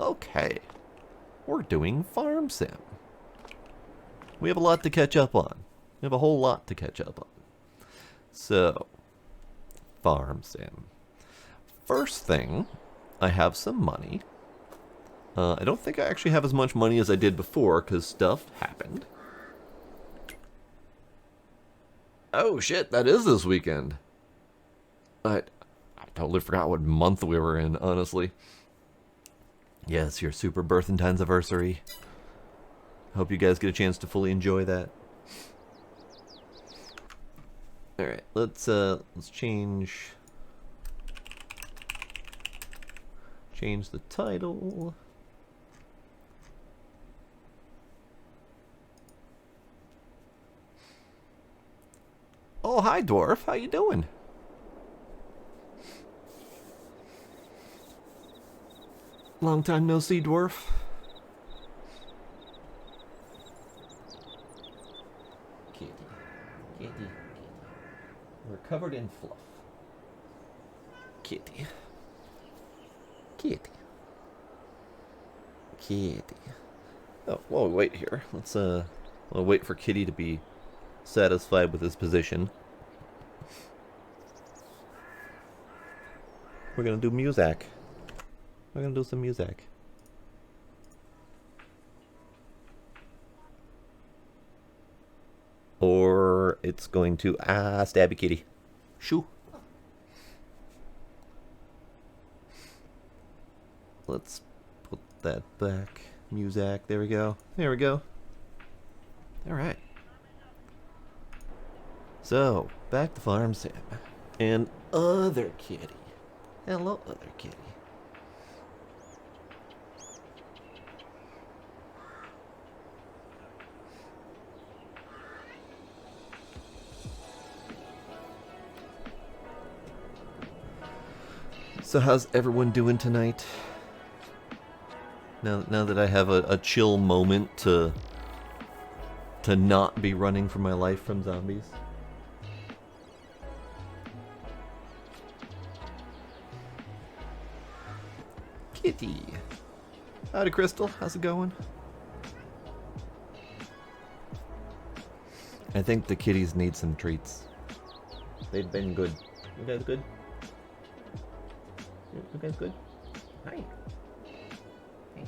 Okay. We're doing Farm Sim. We have a lot to catch up on. We have a whole lot to catch up on. So, Farm Sim. First thing, I have some money. I don't think I actually have as much money as I did before, because stuff happened. Oh shit, that is this weekend. I totally forgot what month we were in, honestly. Yes, your Super Birth and Anniversary. Hope you guys get a chance to fully enjoy that. Alright, let's change the title. Oh, hi dwarf, how you doing? Long time no see, dwarf. Kitty, kitty, kitty. We're covered in fluff. Kitty. Kitty. Kitty. Oh, whoa, wait here. We'll wait for Kitty to be satisfied with his position. We're gonna do music. We're gonna do some music. Or it's going to stabby kitty. Shoo. Let's put that back. Music. There we go. There we go. Alright. So, back to Farm Sim. And other kitty. Hello, other kitty. So how's everyone doing tonight? Now that I have a chill moment to not be running for my life from zombies. Kitty. Howdy, Crystal. How's it going? I think the kitties need some treats. They've been good. You guys good? You guys good? Hi. Hey.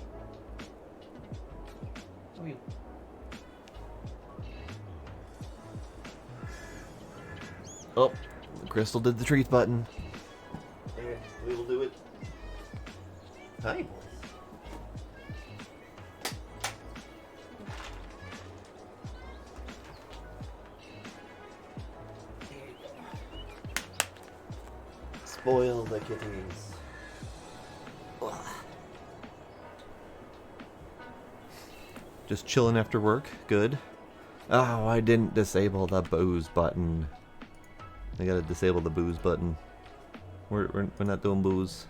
How are you? Oh, Crystal did the treats button. Okay, we will do it. Hi. Spoil the kitties. Ugh. Just chilling after work. Good. Oh, I didn't disable the booze button. I gotta disable the booze button. We're not doing booze.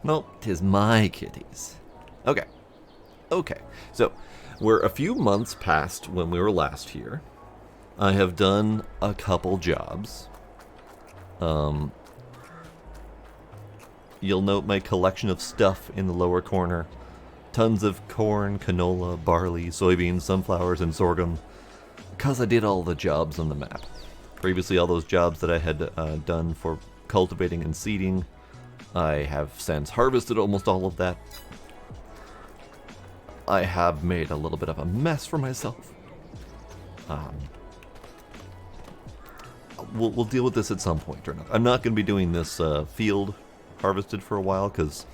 Nope, 'tis my kitties. Okay. Okay, so we're a few months past when we were last here. I have done a couple jobs. You'll note my collection of stuff in the lower corner. Tons of corn, canola, barley, soybeans, sunflowers, and sorghum. Because I did all the jobs on the map. Previously, all those jobs that I had done for cultivating and seeding, I have since harvested almost all of that. I have made a little bit of a mess for myself. We'll deal with this at some point or another. I'm not going to be doing this field harvested for a while because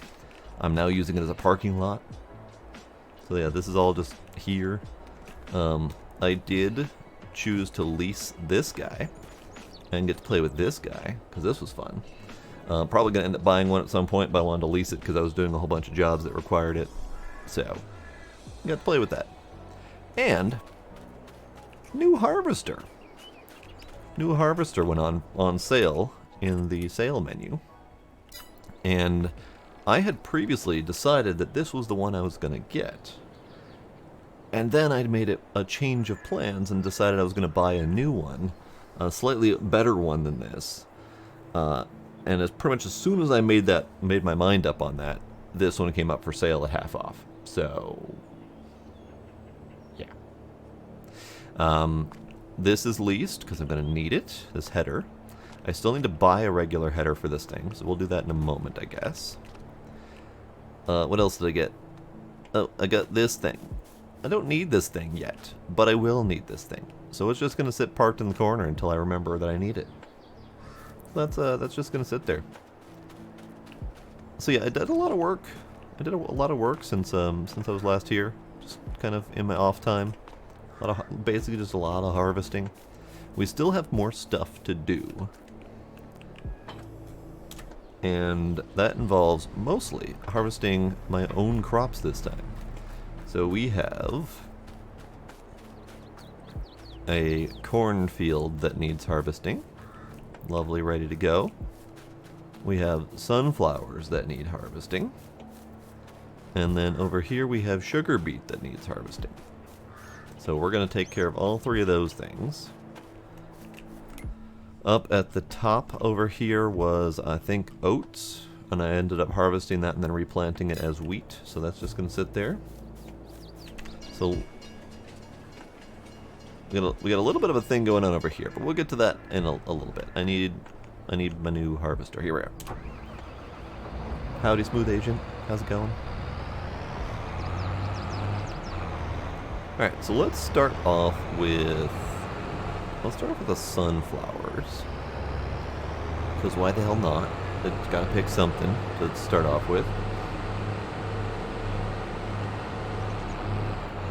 I'm now using it as a parking lot. So yeah, this is all just here. I did choose to lease this guy and get to play with this guy because this was fun. Probably going to end up buying one at some point, but I wanted to lease it because I was doing a whole bunch of jobs that required it. So, got to play with that. And, new harvester. New harvester went on sale in the sale menu. And I had previously decided that this was the one I was going to get. And then I'd made it a change of plans and decided I was going to buy a new one a slightly better one than this. And as pretty much as soon as I made my mind up on that, this one came up for sale at half off. So, yeah. This is leased because I'm going to need it, this header. I still need to buy a regular header for this thing, so we'll do that in a moment, I guess. What else did I get? Oh, I got this thing. I don't need this thing yet, but I will need this thing. So it's just going to sit parked in the corner until I remember that I need it. That's just going to sit there. So yeah, I did a lot of work. I did a lot of work since I was last here. Just kind of in my off time. Basically just a lot of harvesting. We still have more stuff to do. And that involves mostly harvesting my own crops this time. So we have a cornfield that needs harvesting. Lovely, ready to go. We have sunflowers that need harvesting. And then over here we have sugar beet that needs harvesting. So we're going to take care of all three of those things. Up at the top over here was, I think, oats. And I ended up harvesting that and then replanting it as wheat. So that's just going to sit there. So we got a little bit of a thing going on over here, but we'll get to that in a little bit. I need my new harvester. Here we are. Howdy, Smooth Agent. How's it going? Alright, so let's start off with the sunflowers. Because why the hell not? It's gotta pick something to start off with.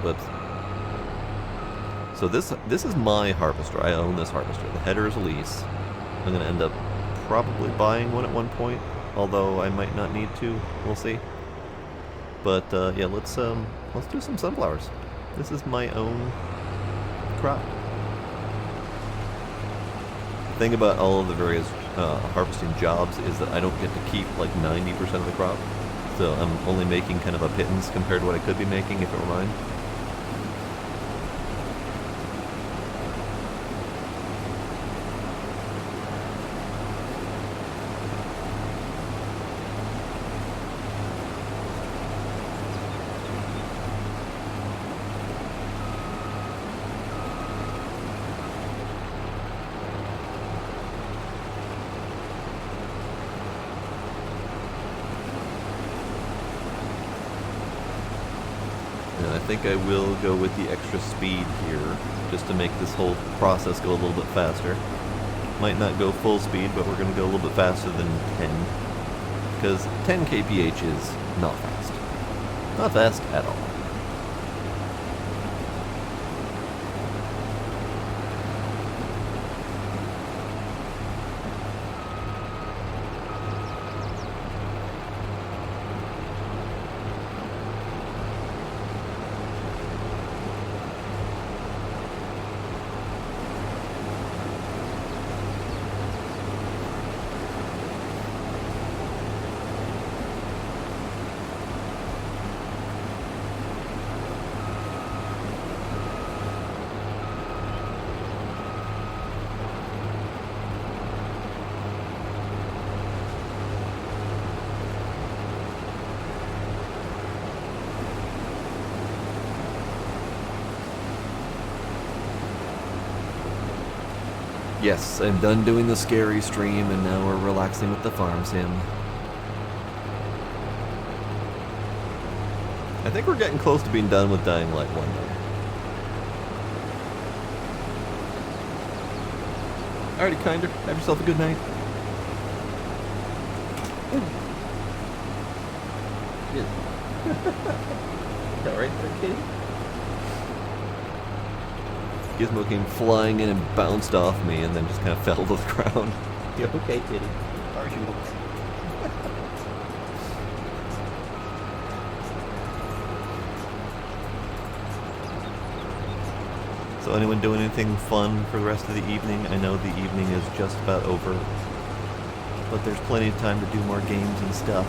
Whoops. So this is my harvester. I own this harvester. The header is a lease. I'm gonna end up probably buying one at one point, although I might not need to. We'll see. But yeah, let's do some sunflowers. This is my own crop. The thing about all of the various harvesting jobs is that I don't get to keep like 90% of the crop. So I'm only making kind of a pittance compared to what I could be making if it were mine. I think I will go with the extra speed here, just to make this whole process go a little bit faster. Might not go full speed, but we're going to go a little bit faster than 10. Because 10 kph is not fast. Not fast at all. Yes, I'm done doing the scary stream, and now we're relaxing with the farm sim. I think we're getting close to being done with Dying Light 1, though. Alrighty, Kinder. Have yourself a good night. That right there, kitty? Gizmo came flying in and bounced off me and then just kind of fell to the ground. You okay, kitty? Are you? So anyone doing anything fun for the rest of the evening? I know the evening is just about over, but there's plenty of time to do more games and stuff.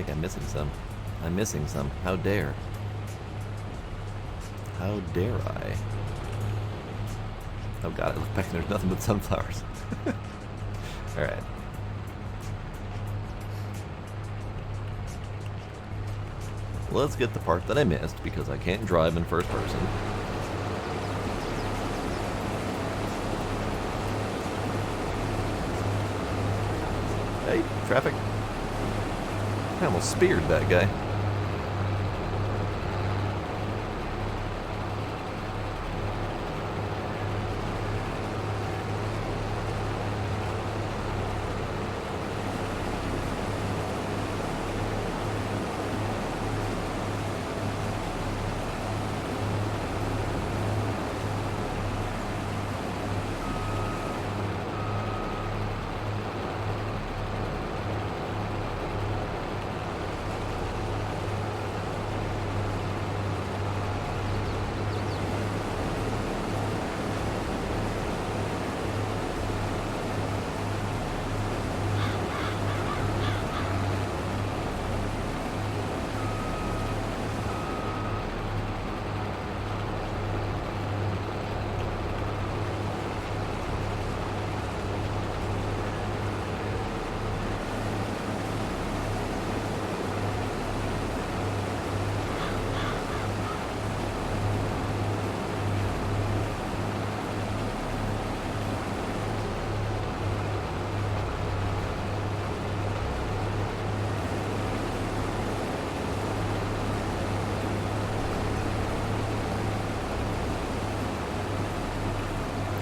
think I'm missing some. I'm missing some. How dare? How dare I? Oh god, I look back and there's nothing but sunflowers. Alright. Let's get the part that I missed because I can't drive in first person. Hey, traffic. I almost speared that guy.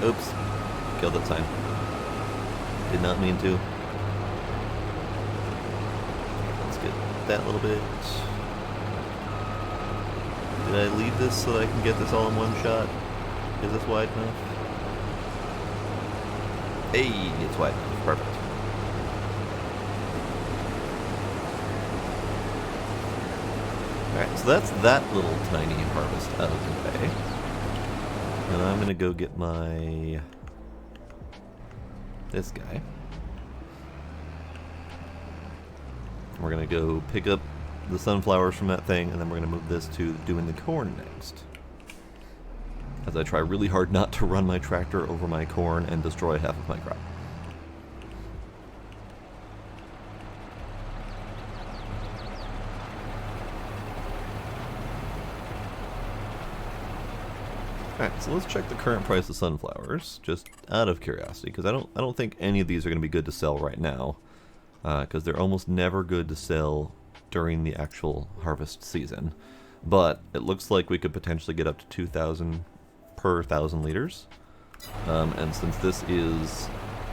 Oops. Killed that sign. Did not mean to. Let's get that little bit. Did I leave this so that I can get this all in one shot? Is this wide enough? Hey, it's wide enough. Perfect. Alright, so that's that little tiny harvest out of the way. And I'm gonna go get my... this guy. We're gonna go pick up the sunflowers from that thing, and then we're gonna move this to doing the corn next. As I try really hard not to run my tractor over my corn and destroy half of my crop. Alright, so let's check the current price of sunflowers, just out of curiosity, because I don't think any of these are going to be good to sell right now, because they're almost never good to sell during the actual harvest season. But it looks like we could potentially get up to 2,000 per 1,000 liters, and since this is,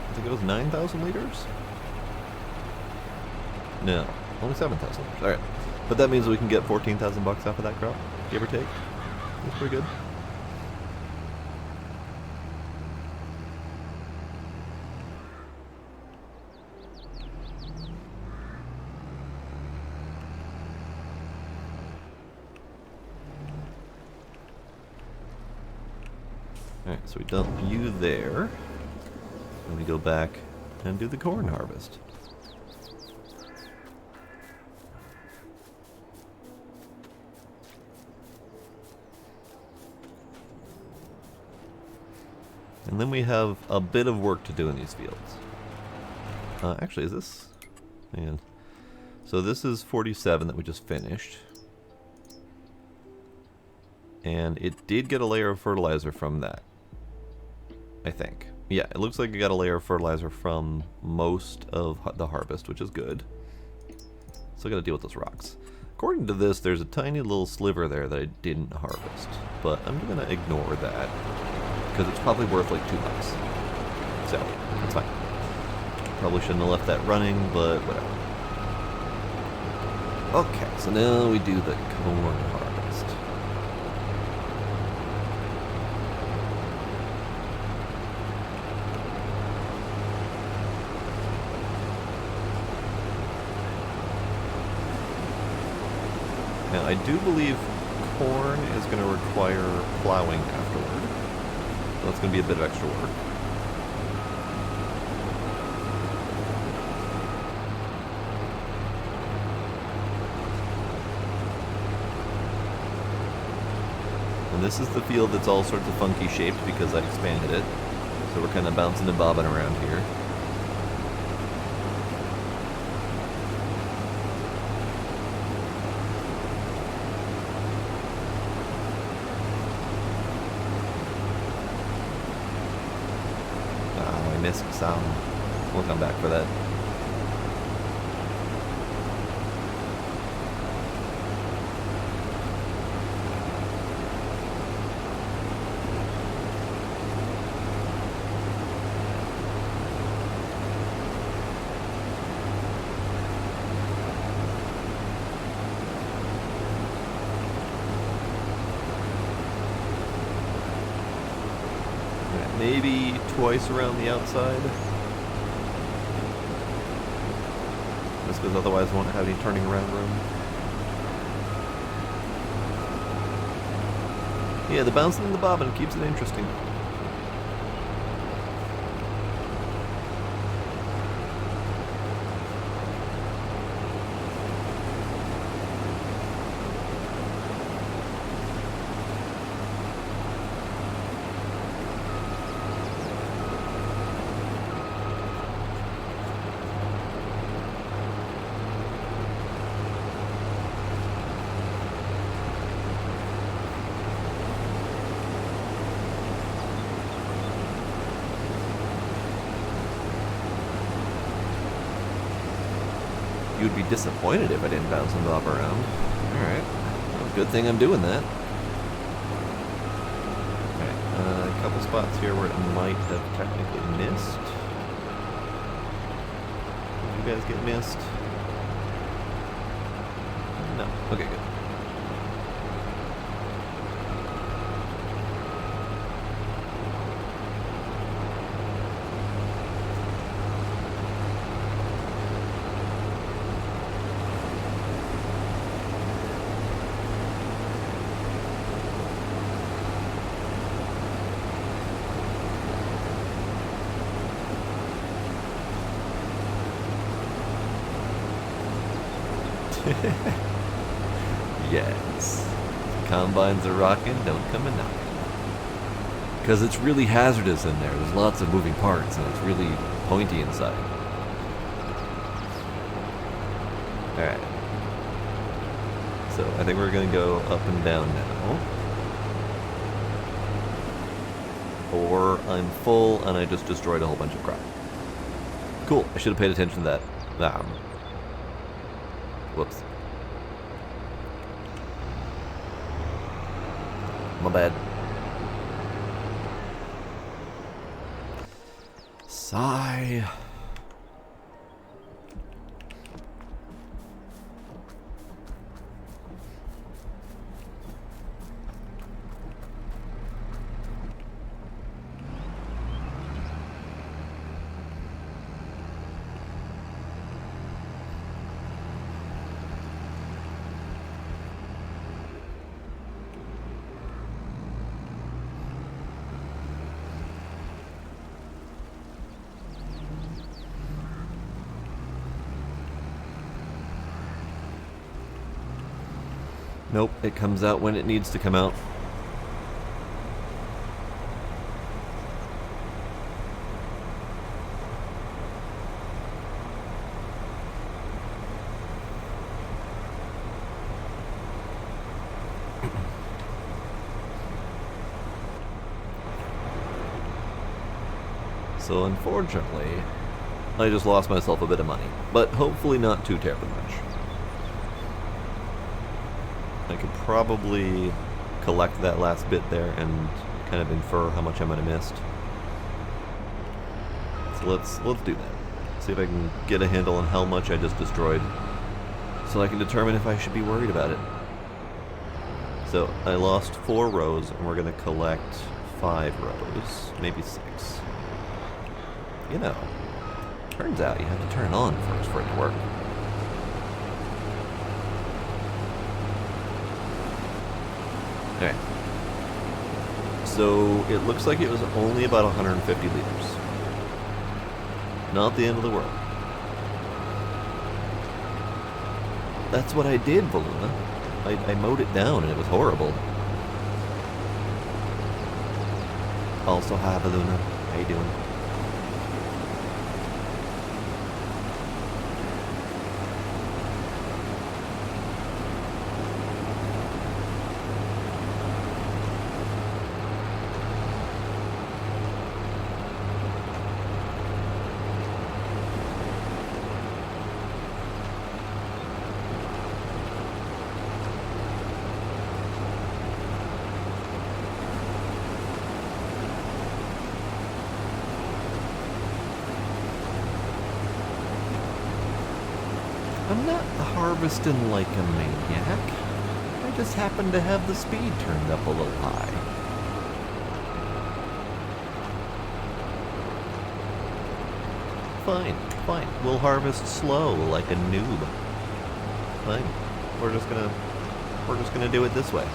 I think it was 9,000 liters? No, only 7,000 liters. Alright, but that means we can get 14,000 bucks off of that crop, give or take. That's pretty good. Alright, so we dump you there, and we go back and do the corn harvest. And then we have a bit of work to do in these fields. Actually, is this... man. So this is 47 that we just finished. And it did get a layer of fertilizer from that, I think. Yeah, it looks like it got a layer of fertilizer from most of the harvest, which is good. Still gotta deal with those rocks. According to this, there's a tiny little sliver there that I didn't harvest, but I'm gonna ignore that, because it's probably worth like $2. So, that's fine. Probably shouldn't have left that running, but whatever. Okay, so now we do the corn harvest. Now, I do believe corn is going to require plowing afterward. So that's going to be a bit of extra work. And this is the field that's all sorts of funky shaped because I expanded it. So we're kind of bouncing and bobbing around here. Oh, I missed some. We'll come back for that. Maybe twice around the outside. Just because otherwise I won't have any turning around room. Yeah, the bouncing and the bobbing keeps it interesting. You'd be disappointed if I didn't bounce and bob around. Alright. Well, good thing I'm doing that. Okay, a couple spots here where it might have technically missed. Did you guys get missed? No. Okay, good. Yes. Combines are rocking, don't come a knocking. Because it's really hazardous in there. There's lots of moving parts and it's really pointy inside. Alright. So I think we're going to go up and down now. Or I'm full and I just destroyed a whole bunch of crap. Cool, I should have paid attention to that. Whoops. My bad. Sigh. Nope, it comes out when it needs to come out. So unfortunately, I just lost myself a bit of money, but hopefully not too terribly much. I could probably collect that last bit there and kind of infer how much I might have missed. So let's do that. See if I can get a handle on how much I just destroyed, so I can determine if I should be worried about it. So I lost 4 rows, and we're going to collect 5 rows, maybe 6. You know, turns out you have to turn it on first for it to work. Okay. So it looks like it was only about 150 liters. Not the end of the world. That's what I did, Valuna. I mowed it down and it was horrible. Also, hi, Baluna. How you doing? I'm not harvesting like a maniac. I just happen to have the speed turned up a little high. Fine, fine. We'll harvest slow like a noob. Fine. We're just gonna do it this way.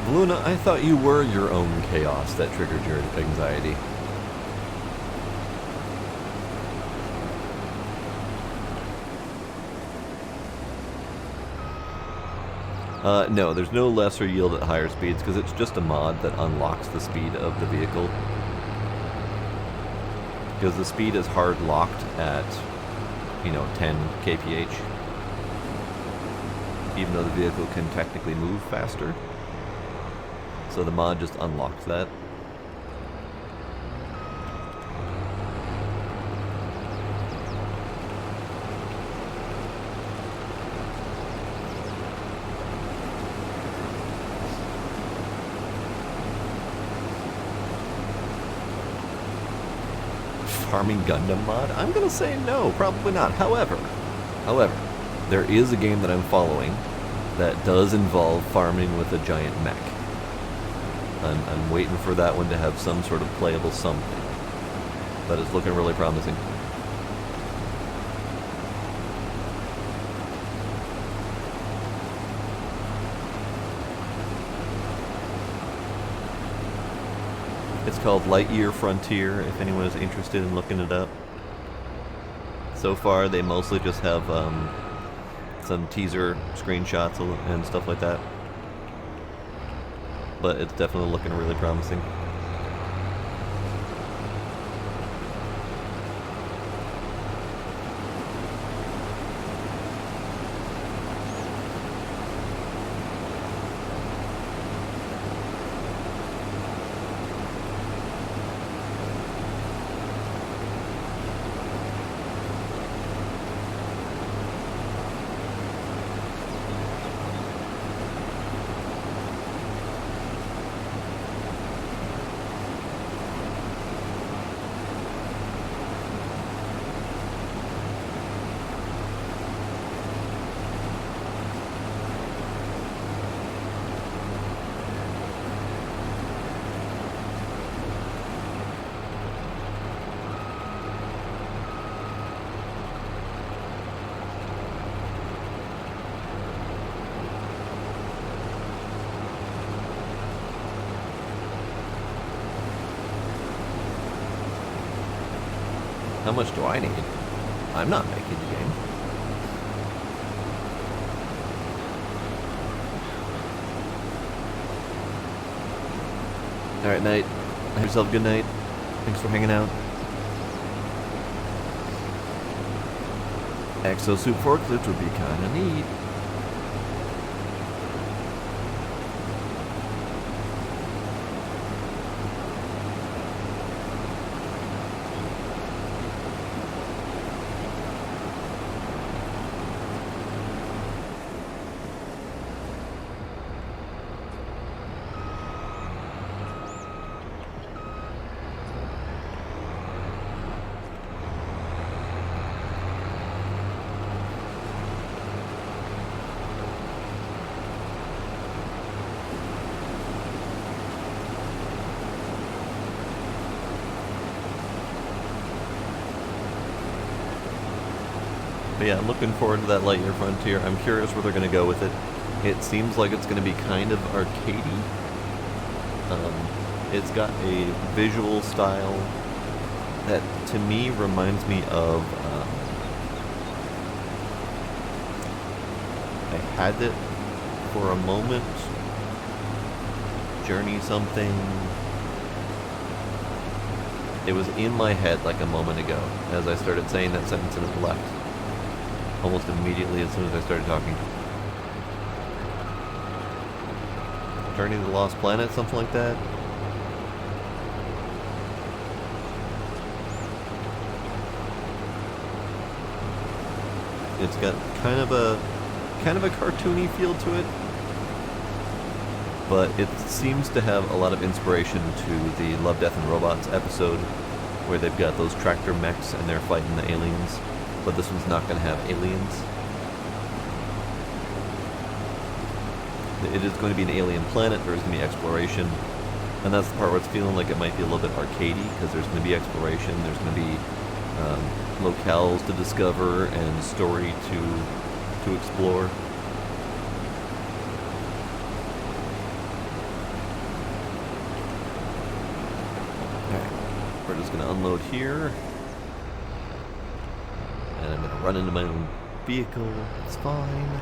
Luna, I thought you were your own chaos that triggered your anxiety. No, there's no lesser yield at higher speeds because it's just a mod that unlocks the speed of the vehicle. Because the speed is hard locked at, 10 kph. Even though the vehicle can technically move faster. So the mod just unlocks that. Farming Gundam mod? I'm gonna say no, probably not. However, there is a game that I'm following that does involve farming with a giant mech. I'm waiting for that one to have some sort of playable something. But it's looking really promising. It's called Lightyear Frontier, if anyone is interested in looking it up. So far, they mostly just have some teaser screenshots and stuff like that. But it's definitely looking really promising. How much do I need? I'm not making the game. Alright, Knight. Have yourself a good night. Thanks for hanging out. Exosuit forklift would be kinda neat. yeah, I'm looking forward to that Lightyear Frontier. I'm curious where they're going to go with it. It seems like it's going to be kind of arcadey. It's got a visual style that, to me, reminds me of... I had it for a moment. Journey something. It was in my head like a moment ago as I started saying that sentence and it left. Almost immediately as soon as I started talking. Journey to the Lost Planet, something like that. It's got kind of a cartoony feel to it, but it seems to have a lot of inspiration to the Love, Death, and Robots episode, where they've got those tractor mechs and they're fighting the aliens, but this one's not going to have aliens. It is going to be an alien planet, there's going to be exploration, and that's the part where it's feeling like it might be a little bit arcadey, because there's going to be exploration, there's going to be locales to discover and story to explore. Alright, we're just going to unload here, and I'm going to run into my own vehicle, it's fine.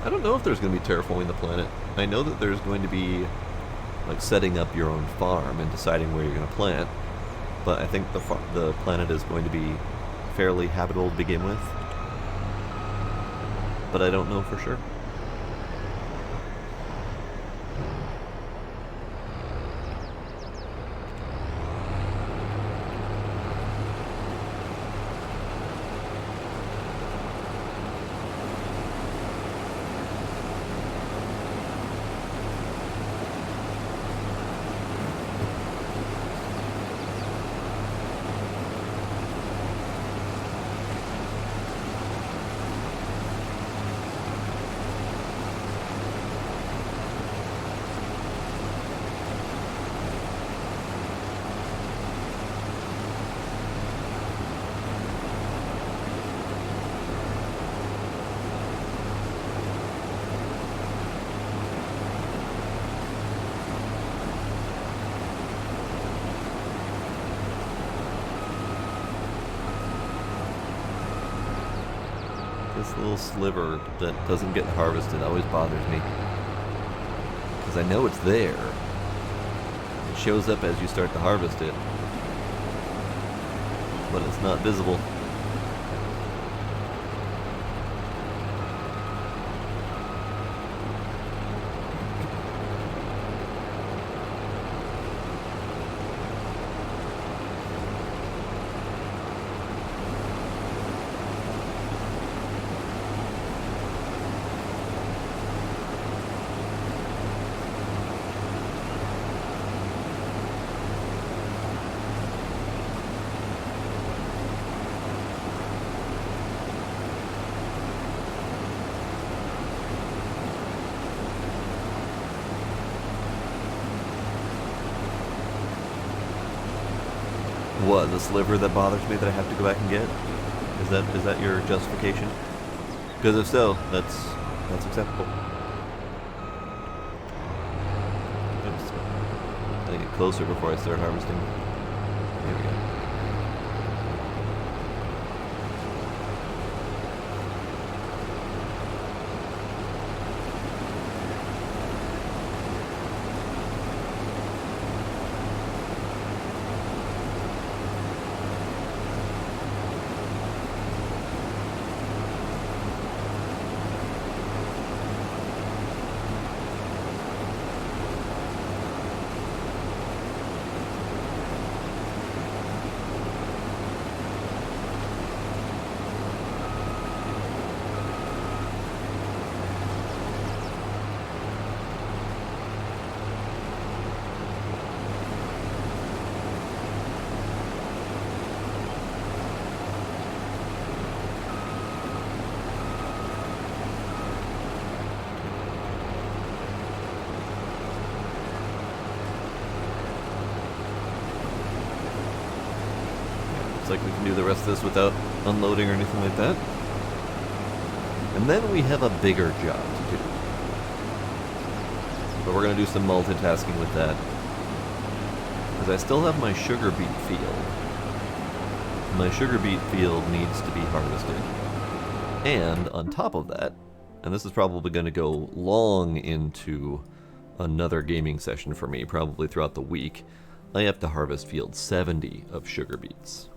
I don't know if there's going to be terraforming the planet. I know that there's going to be like setting up your own farm and deciding where you're going to plant, but I think the planet is going to be fairly habitable to begin with, but I don't know for sure. This little sliver that doesn't get harvested always bothers me, because I know it's there. It shows up as you start to harvest it, but it's not visible. What, the sliver that bothers me that I have to go back and get? Is that your justification? Because if so, that's acceptable. I gotta get closer before I start harvesting. Here we go. like we can do the rest of this without unloading or anything like that. And then we have a bigger job to do. But we're going to do some multitasking with that. Because I still have my sugar beet field. My sugar beet field needs to be harvested. And on top of that, and this is probably going to go long into another gaming session for me, probably throughout the week, I have to harvest field 70 of sugar beets.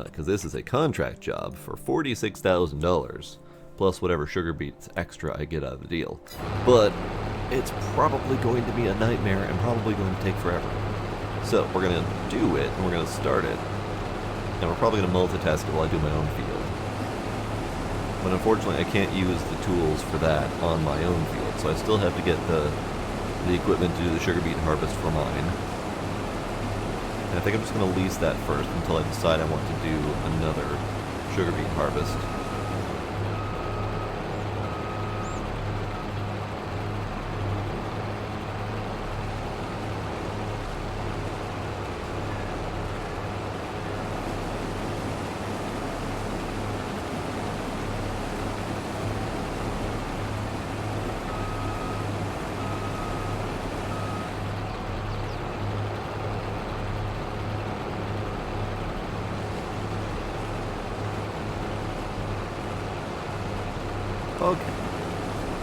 Because this is a contract job for $46,000, plus whatever sugar beets extra I get out of the deal. But it's probably going to be a nightmare and probably going to take forever. So we're going to do it, and we're going to start it, and we're probably going to multitask it while I do my own field. But unfortunately, I can't use the tools for that on my own field, so I still have to get the equipment to do the sugar beet harvest for mine. And I think I'm just going to lease that first until I decide I want to do another sugar beet harvest. Okay,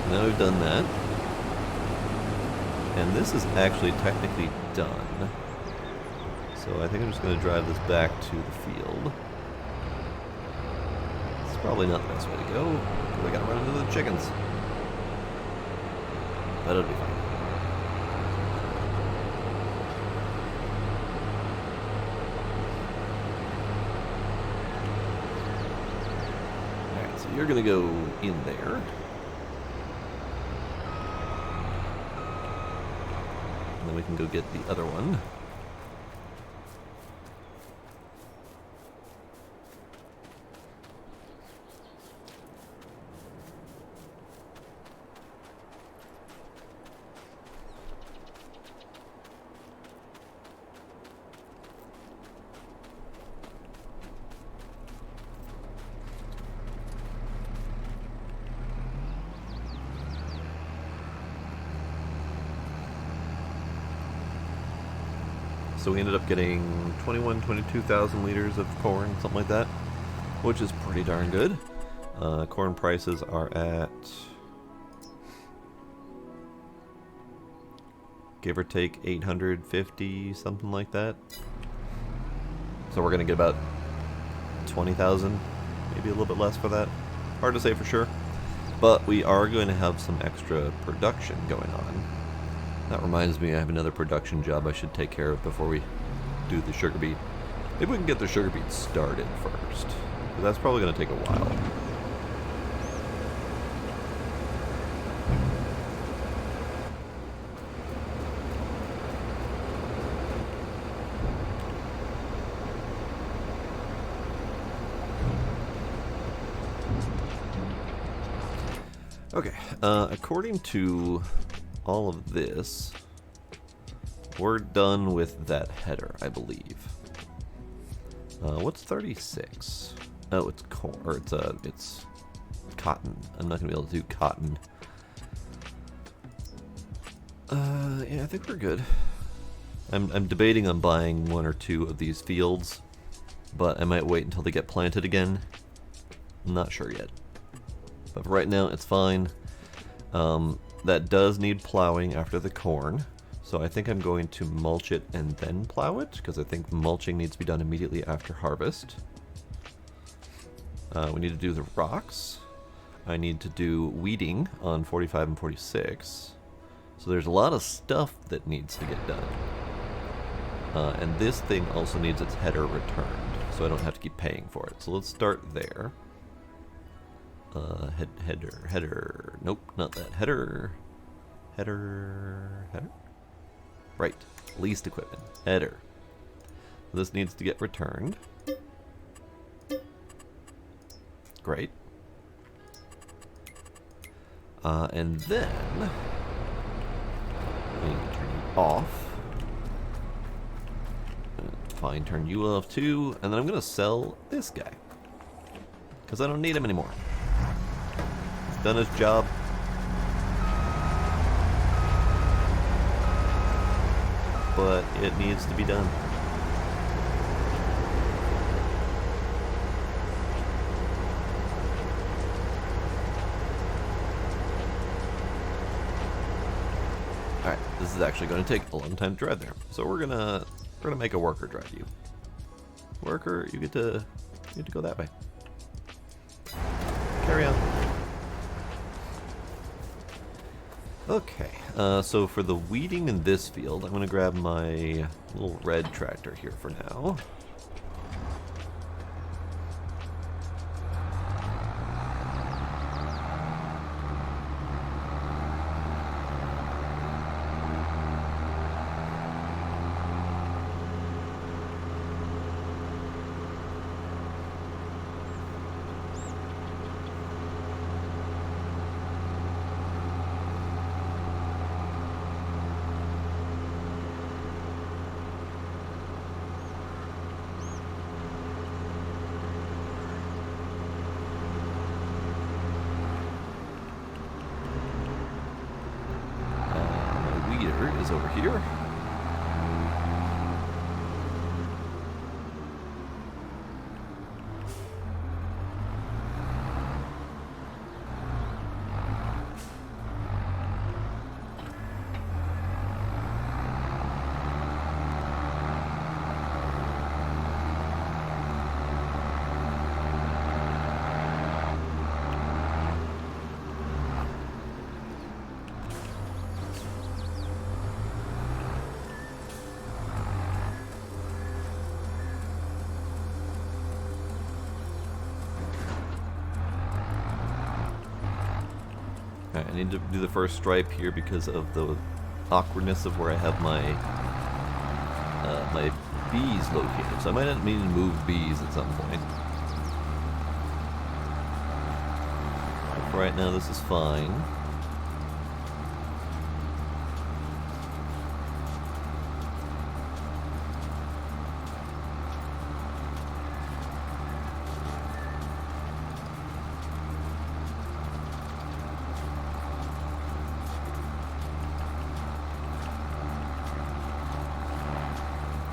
now we've done that, and this is actually technically done, so I think I'm just going to drive this back to the field. It's probably not the best way to go, because I got to run into the chickens, but it'll be fine. You're going to go in there. And then we can go get the other one. So we ended up getting 22,000 liters of corn, something like that, which is pretty darn good. Corn prices are at, give or take, 850, something like that. So we're going to get about 20,000, maybe a little bit less for that. Hard to say for sure. But we are going to have some extra production going on. That reminds me, I have another production job I should take care of before we do the sugar beet. Maybe we can get the sugar beet started first, but that's probably going to take a while. Okay, according to all of this, we're done with that header, I believe. What's 36? Oh, it's corn, or it's cotton. I'm not gonna be able to do cotton. Yeah, I think we're good. I'm debating on buying one or two of these fields, but I might wait until they get planted again. I'm not sure yet. But for right now, it's fine. That does need plowing after the corn, so I think I'm going to mulch it and then plow it, because I think mulching needs to be done immediately after harvest. We need to do the rocks. I need to do weeding on 45 and 46. So there's a lot of stuff that needs to get done. And this thing also needs its header returned, so I don't have to keep paying for it. So let's start there. Header. Nope, not that. Header. Right. Leased equipment. Header. This needs to get returned. Great. And then we need to turn it off. fine. Turn you off too, and then I'm gonna sell this guy because I don't need him anymore. He's done his job. But it needs to be done. Alright, this is actually going to take a long time to drive there. So we're gonna make a worker drive you. Worker, you get to go that way. Carry on. Okay, so for the weeding in this field, I'm going to grab my little red tractor here for now. Is over here. Alright, I need to do the first stripe here because of the awkwardness of where I have my my bees located. So I might need to move bees at some point. But for right now, this is fine.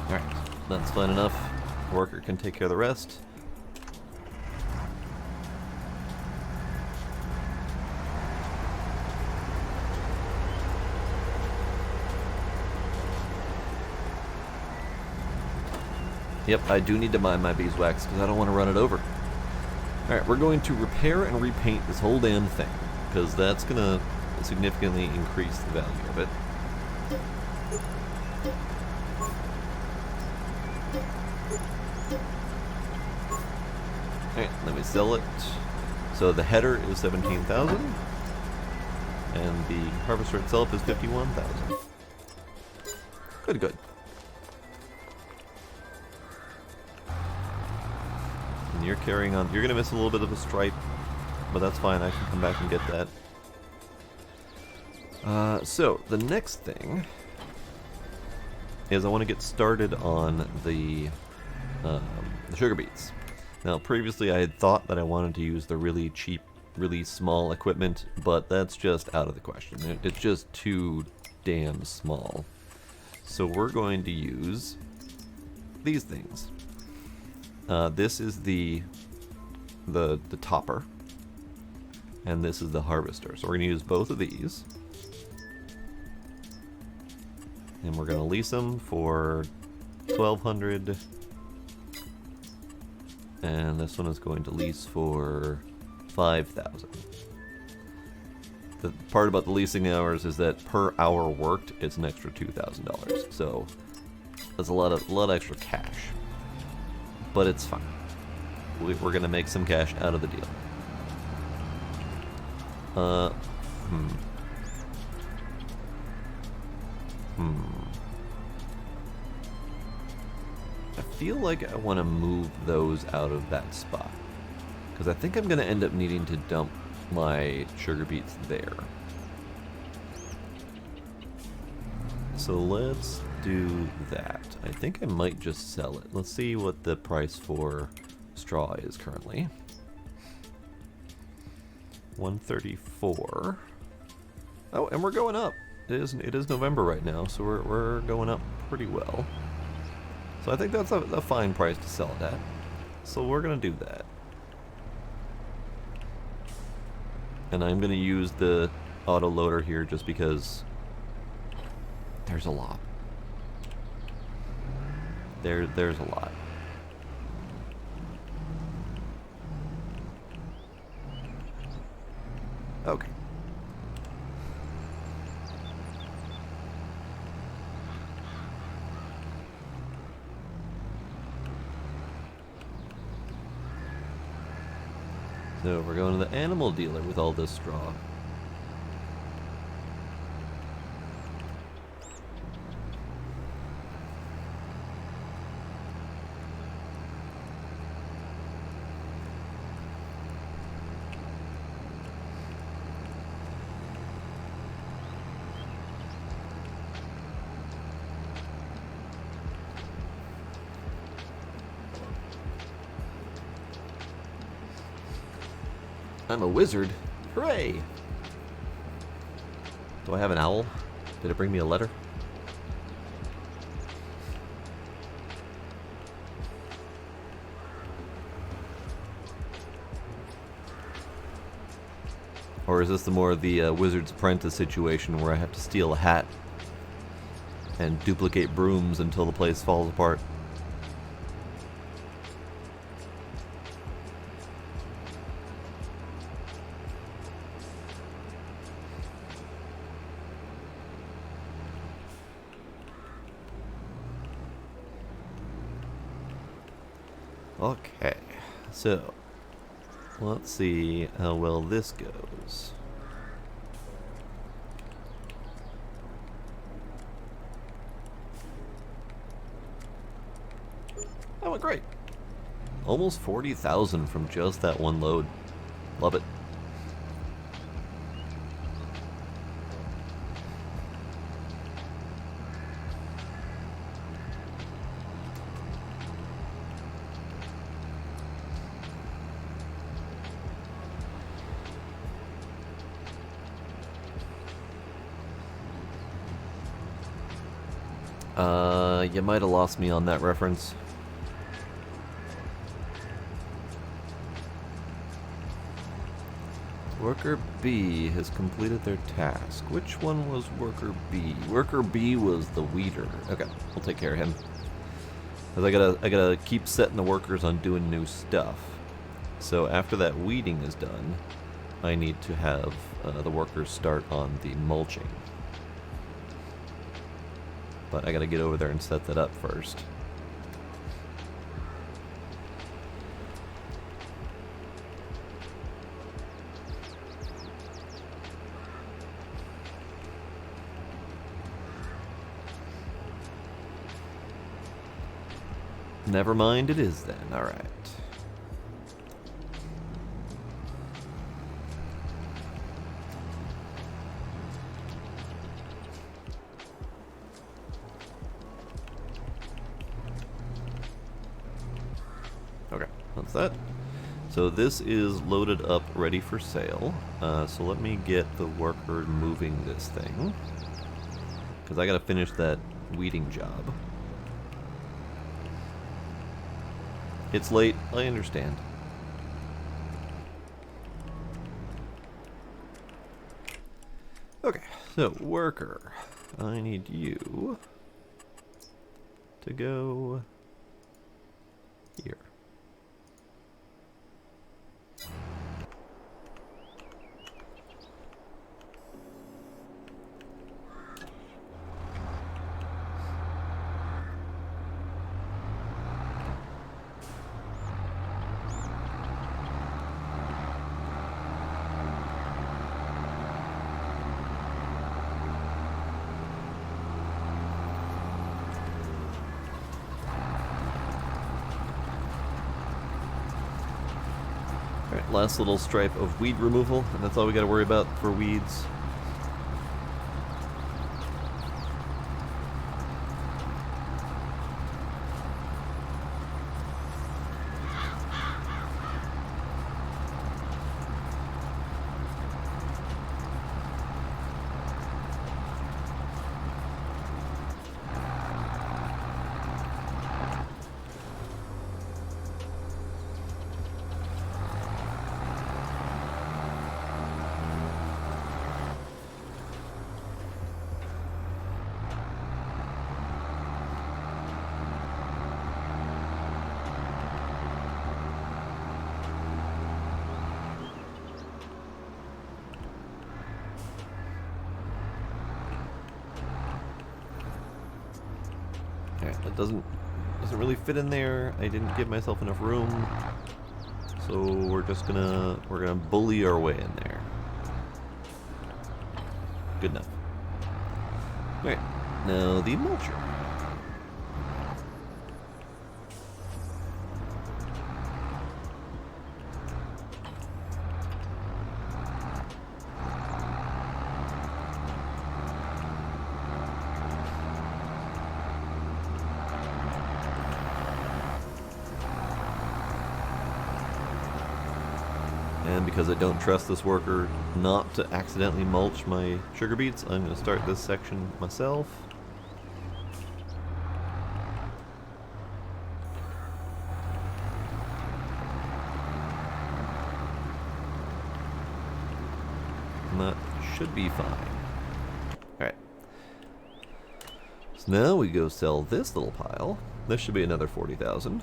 Alright, that's fine enough. Worker can take care of the rest. Yep, I do need to mine my beeswax because I don't want to run it over. Alright, we're going to repair and repaint this whole damn thing because that's going to significantly increase the value of it. Alright, let me sell it. So the header is 17,000 and the harvester itself is 51,000. Good, good. And you're carrying on. You're going to miss a little bit of a stripe, but that's fine. I can come back and get that. So the next thing is I want to get started on the sugar beets. Now, previously I had thought that I wanted to use the really cheap, really small equipment, but that's just out of the question. It's just too damn small. So we're going to use these things. This is the topper, and this is the harvester. So we're going to use both of these, and we're going to lease them for 1,200. And this one is going to lease for 5,000. The part about the leasing hours is that per hour worked, it's an extra $2,000. So that's a lot of extra cash, but it's fine. We're gonna make some cash out of the deal. I feel like I want to move those out of that spot because I think I'm going to end up needing to dump my sugar beets there. So let's do that. I think I might just sell it. Let's see what the price for straw is currently. 134. Oh, and we're going up. It is November right now, so we're going up pretty well. So I think that's a fine price to sell it at. So we're gonna do that. And I'm gonna use the auto loader here just because there's a lot. There's a lot. Okay. So we're going to the animal dealer with all this straw. I'm a wizard. Hooray! Do I have an owl? Did it bring me a letter? Or is this the more the Wizard's Apprentice situation where I have to steal a hat and duplicate brooms until the place falls apart? Okay, so let's see how well this goes. That went great. Almost 40,000 from just that one load. Love it. You might have lost me on that reference. Worker B has completed their task. Which one was Worker B? Worker B was the weeder. Okay, we'll take care of him. Because I gotta keep setting the workers on doing new stuff. So after that weeding is done, I need to have the workers start on the mulching. But I gotta get over there and set that up first. Never mind, it is then. Alright. Okay, that's that. So this is loaded up, ready for sale. So let me get the worker moving this thing, because I gotta finish that weeding job. It's late, I understand. Okay, so worker, I need you to go here. Alright, last little stripe of weed removal, and that's all we gotta worry about for weeds. It doesn't really fit in there. I didn't give myself enough room. So we're gonna bully our way in there. Good enough. Alright, now the mulcher. And because I don't trust this worker not to accidentally mulch my sugar beets, I'm going to start this section myself. And that should be fine. Alright. So now we go sell this little pile. This should be another 40,000.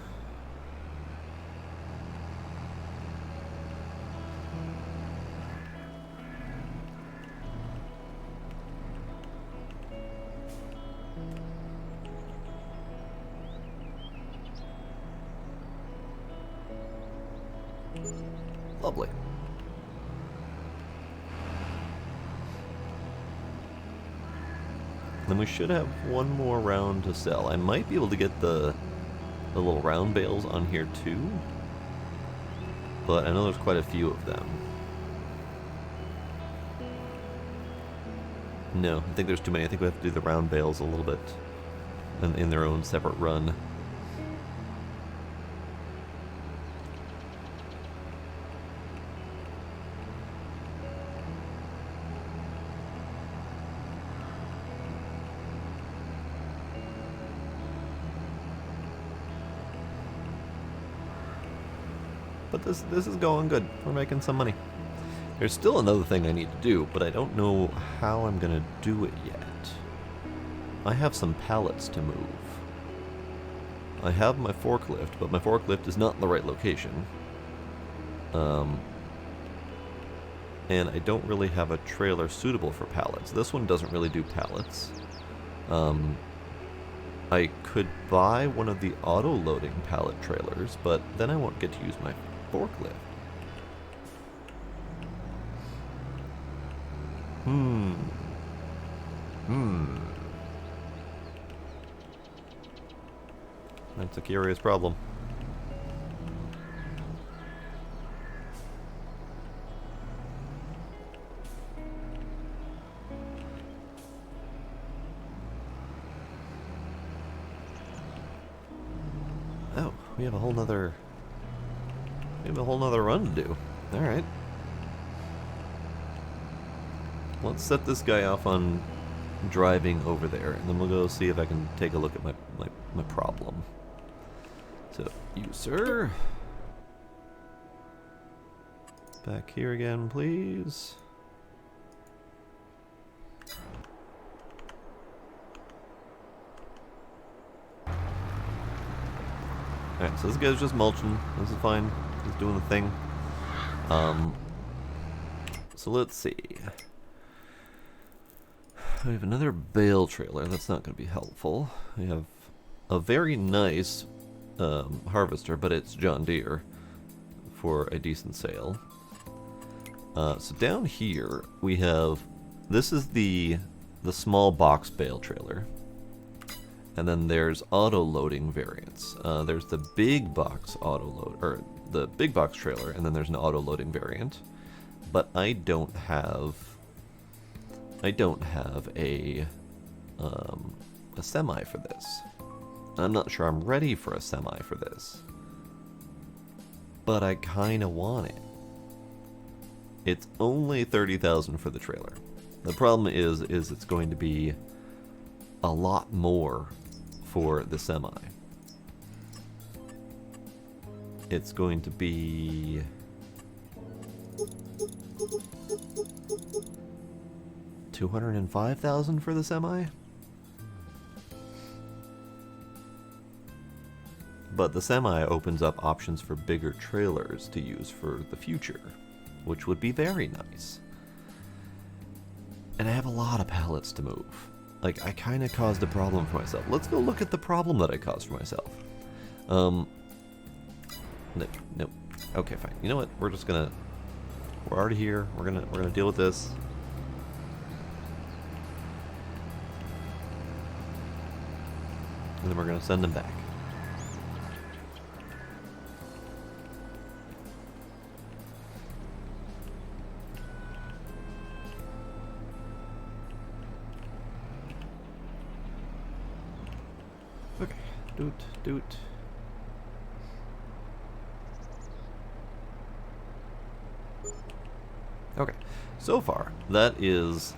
Lovely. Then we should have one more round to sell. I might be able to get the little round bales on here too, but I know there's quite a few of them. No, I think there's too many. I think we have to do the round bales a little bit in their own separate run. But this is going good. We're making some money. There's still another thing I need to do, but I don't know how I'm going to do it yet. I have some pallets to move. I have my forklift, but my forklift is not in the right location. And I don't really have a trailer suitable for pallets. This one doesn't really do pallets. I could buy one of the auto-loading pallet trailers, but then I won't get to use my forklift. That's a curious problem. Oh, we have a whole nother run to do. Alright. Let's set this guy off on driving over there, and then we'll go see if I can take a look at my problem. So, you, sir. Back here again, please. Alright, so this guy's just mulching. This is fine. He's doing the thing. So let's see. We have another bale trailer. That's not going to be helpful. We have a very nice harvester, but it's John Deere for a decent sale. So down here we have, this is the small box bale trailer, and then there's auto loading variants. There's the big box auto load, or the big box trailer, and then there's an auto loading variant. But I don't have a semi for this. I'm not sure I'm ready for a semi for this, but I kind of want it. It's only 30,000 for the trailer. The problem is it's going to be a lot more for the semi. It's going to be $205,000 for the semi. But the semi opens up options for bigger trailers to use for the future, which would be very nice. And I have a lot of pallets to move. Like, I kind of caused a problem for myself. Let's go look at the problem that I caused for myself. No, nope. Okay, fine. You know what? We're just gonna... We're already here. We're gonna deal with this. And then we're gonna send them back. Okay. Doot. Okay, so far, that is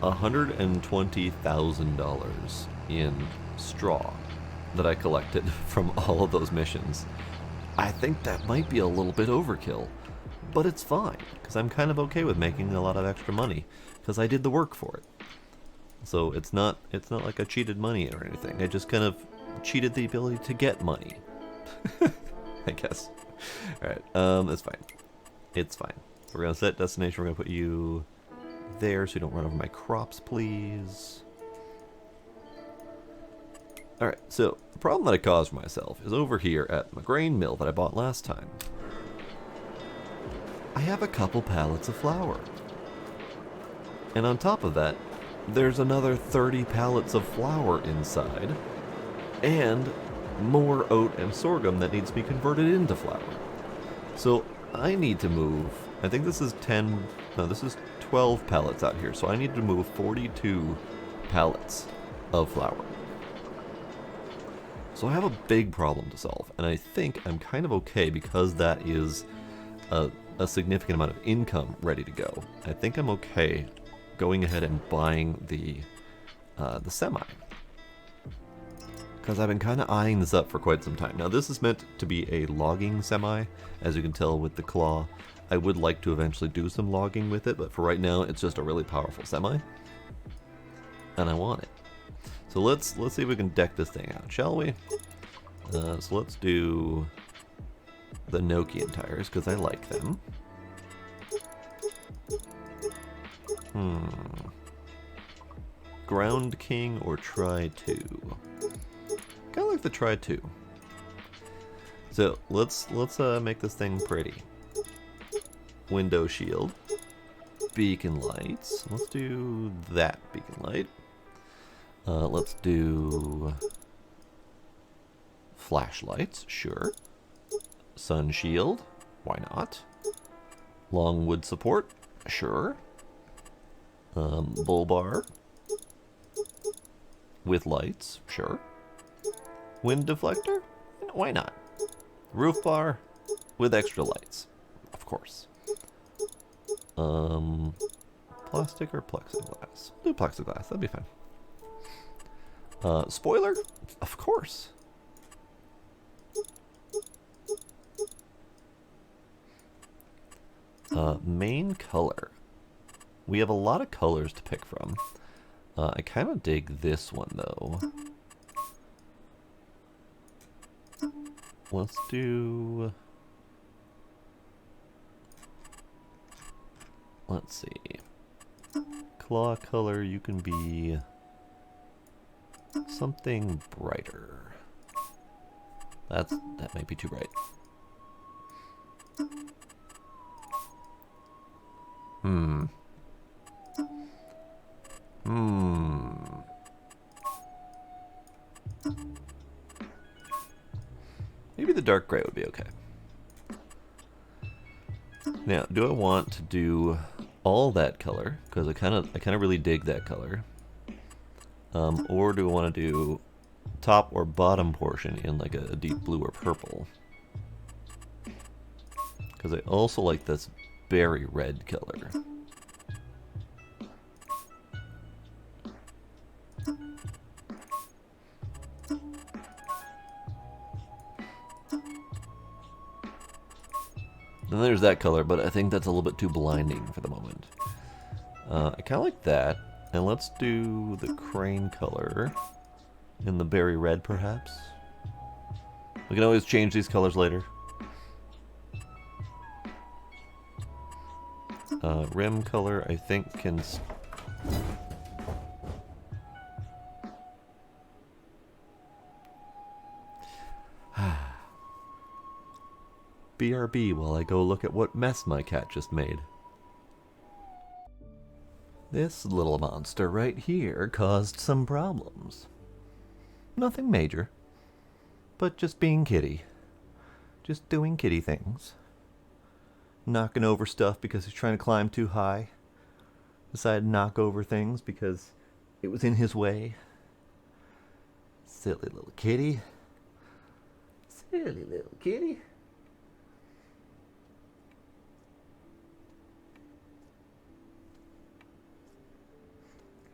$120,000 in straw that I collected from all of those missions. I think that might be a little bit overkill, but it's fine, because I'm kind of okay with making a lot of extra money, because I did the work for it. So it's not like I cheated money or anything. I just kind of cheated the ability to get money. I guess. Alright, that's fine. It's fine. We're going to set destination. We're going to put you there so you don't run over my crops, please. Alright, so the problem that I caused for myself is over here at my grain mill that I bought last time. I have a couple pallets of flour. And on top of that, there's another 30 pallets of flour inside. And more oat and sorghum that needs to be converted into flour. So I need to move, I think this is 12 pallets out here, so I need to move 42 pallets of flour. So I have a big problem to solve, and I think I'm kind of okay because that is a significant amount of income ready to go. I think I'm okay going ahead and buying the semi. Because I've been kind of eyeing this up for quite some time. Now this is meant to be a logging semi, as you can tell with the claw. I would like to eventually do some logging with it, but for right now it's just a really powerful semi. And I want it. So let's see if we can deck this thing out, shall we? So let's do the Nokian tires, because I like them. Ground King or Try-2? Kind of like the Try-2. So let's make this thing pretty. Window shield, beacon lights. Let's do that beacon light. Let's do flashlights. Sure. Sun shield. Why not? Long wood support. Sure. Bull bar with lights. Sure. Wind deflector? Why not? Roof bar with extra lights. Of course. Plastic or plexiglass? Do plexiglass, that'd be fine. Spoiler? Of course. Main color. We have a lot of colors to pick from. I kind of dig this one though. Let's do... Let's see. Claw color, you can be something brighter. That might be too bright. Maybe the dark gray would be okay. Now, do I want to do all that color? Because I kind of really dig that color. Or do I want to do top or bottom portion in like a deep blue or purple? Because I also like this berry red color. Then there's that color, but I think that's a little bit too blinding for the moment. I kind of like that. And let's do the crane color in the berry red, perhaps. We can always change these colors later. Rim color, I think, can... BRB while I go look at what mess my cat just made. This little monster right here caused some problems. Nothing major, but just being kitty. Just doing kitty things. Knocking over stuff because he's trying to climb too high. Decided to knock over things because it was in his way. Silly little kitty. Silly little kitty.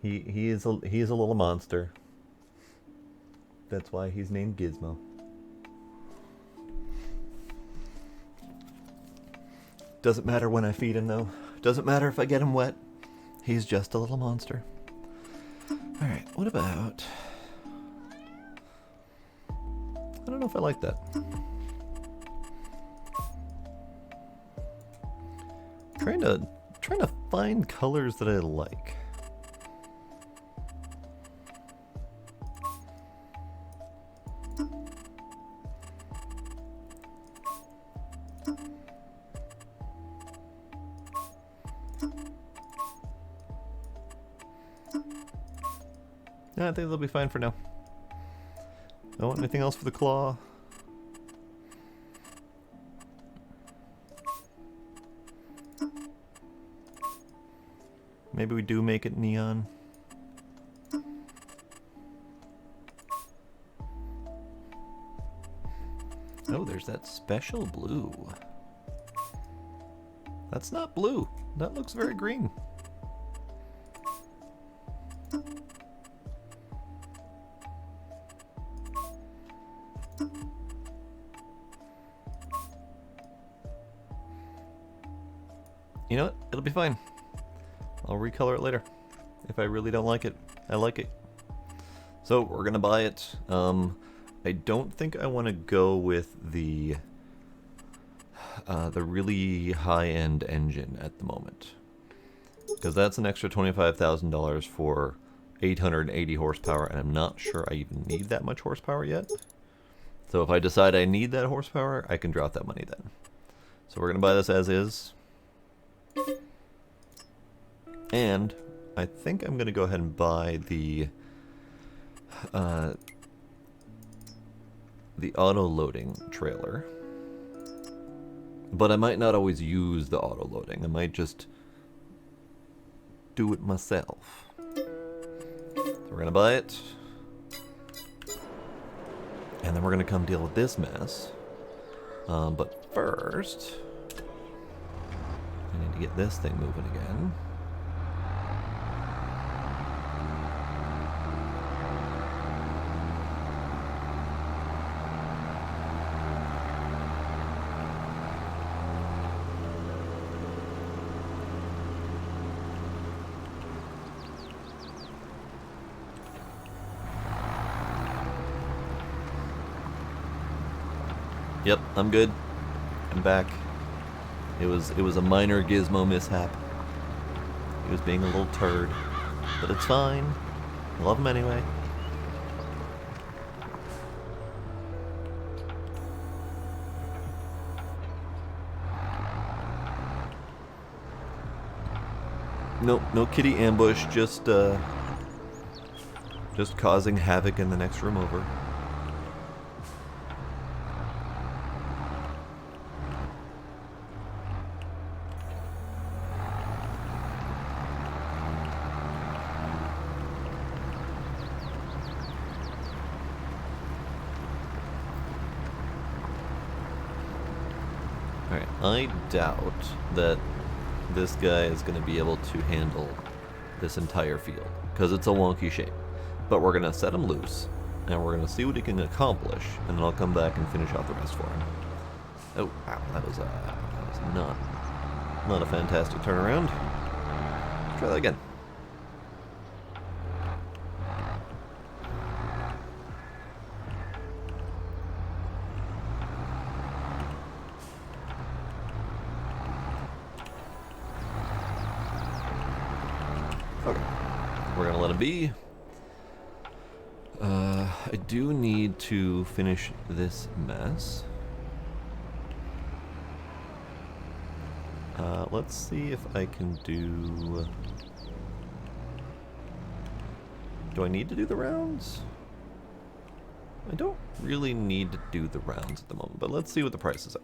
He is a little monster. That's why he's named Gizmo. Doesn't matter when I feed him though. Doesn't matter if I get him wet. He's just a little monster. Alright, what about... I don't know if I like that. Trying to find colors that I like. Yeah, I think they'll be fine for now. Don't want anything else for the claw. Maybe we do make it neon. Oh, there's that special blue. That's not blue. That looks very green. You know what? It'll be fine. I'll recolor it later. If I really don't like it, I like it. So we're gonna buy it. I don't think I want to go with the really high-end engine at the moment, because that's an extra $25,000 for 880 horsepower, and I'm not sure I even need that much horsepower yet. So if I decide I need that horsepower, I can drop that money then. So we're gonna buy this as is. And I think I'm gonna go ahead and buy the auto-loading trailer. But I might not always use the auto-loading. I might just do it myself. So we're gonna buy it. And then we're gonna come deal with this mess. But first, I need to get this thing moving again. Yep, I'm good. I'm back. It was a minor gizmo mishap. He was being a little turd, but it's fine. I love him anyway. Nope, no kitty ambush, just causing havoc in the next room over. Alright, I doubt that this guy is going to be able to handle this entire field, because it's a wonky shape. But we're going to set him loose, and we're going to see what he can accomplish, and then I'll come back and finish off the rest for him. Oh, wow, that was not a fantastic turnaround. Try that again. Okay, we're gonna let him be. I do need to finish this mess. Let's see if I can do... Do I need to do the rounds? I don't really need to do the rounds at the moment, but let's see what the prices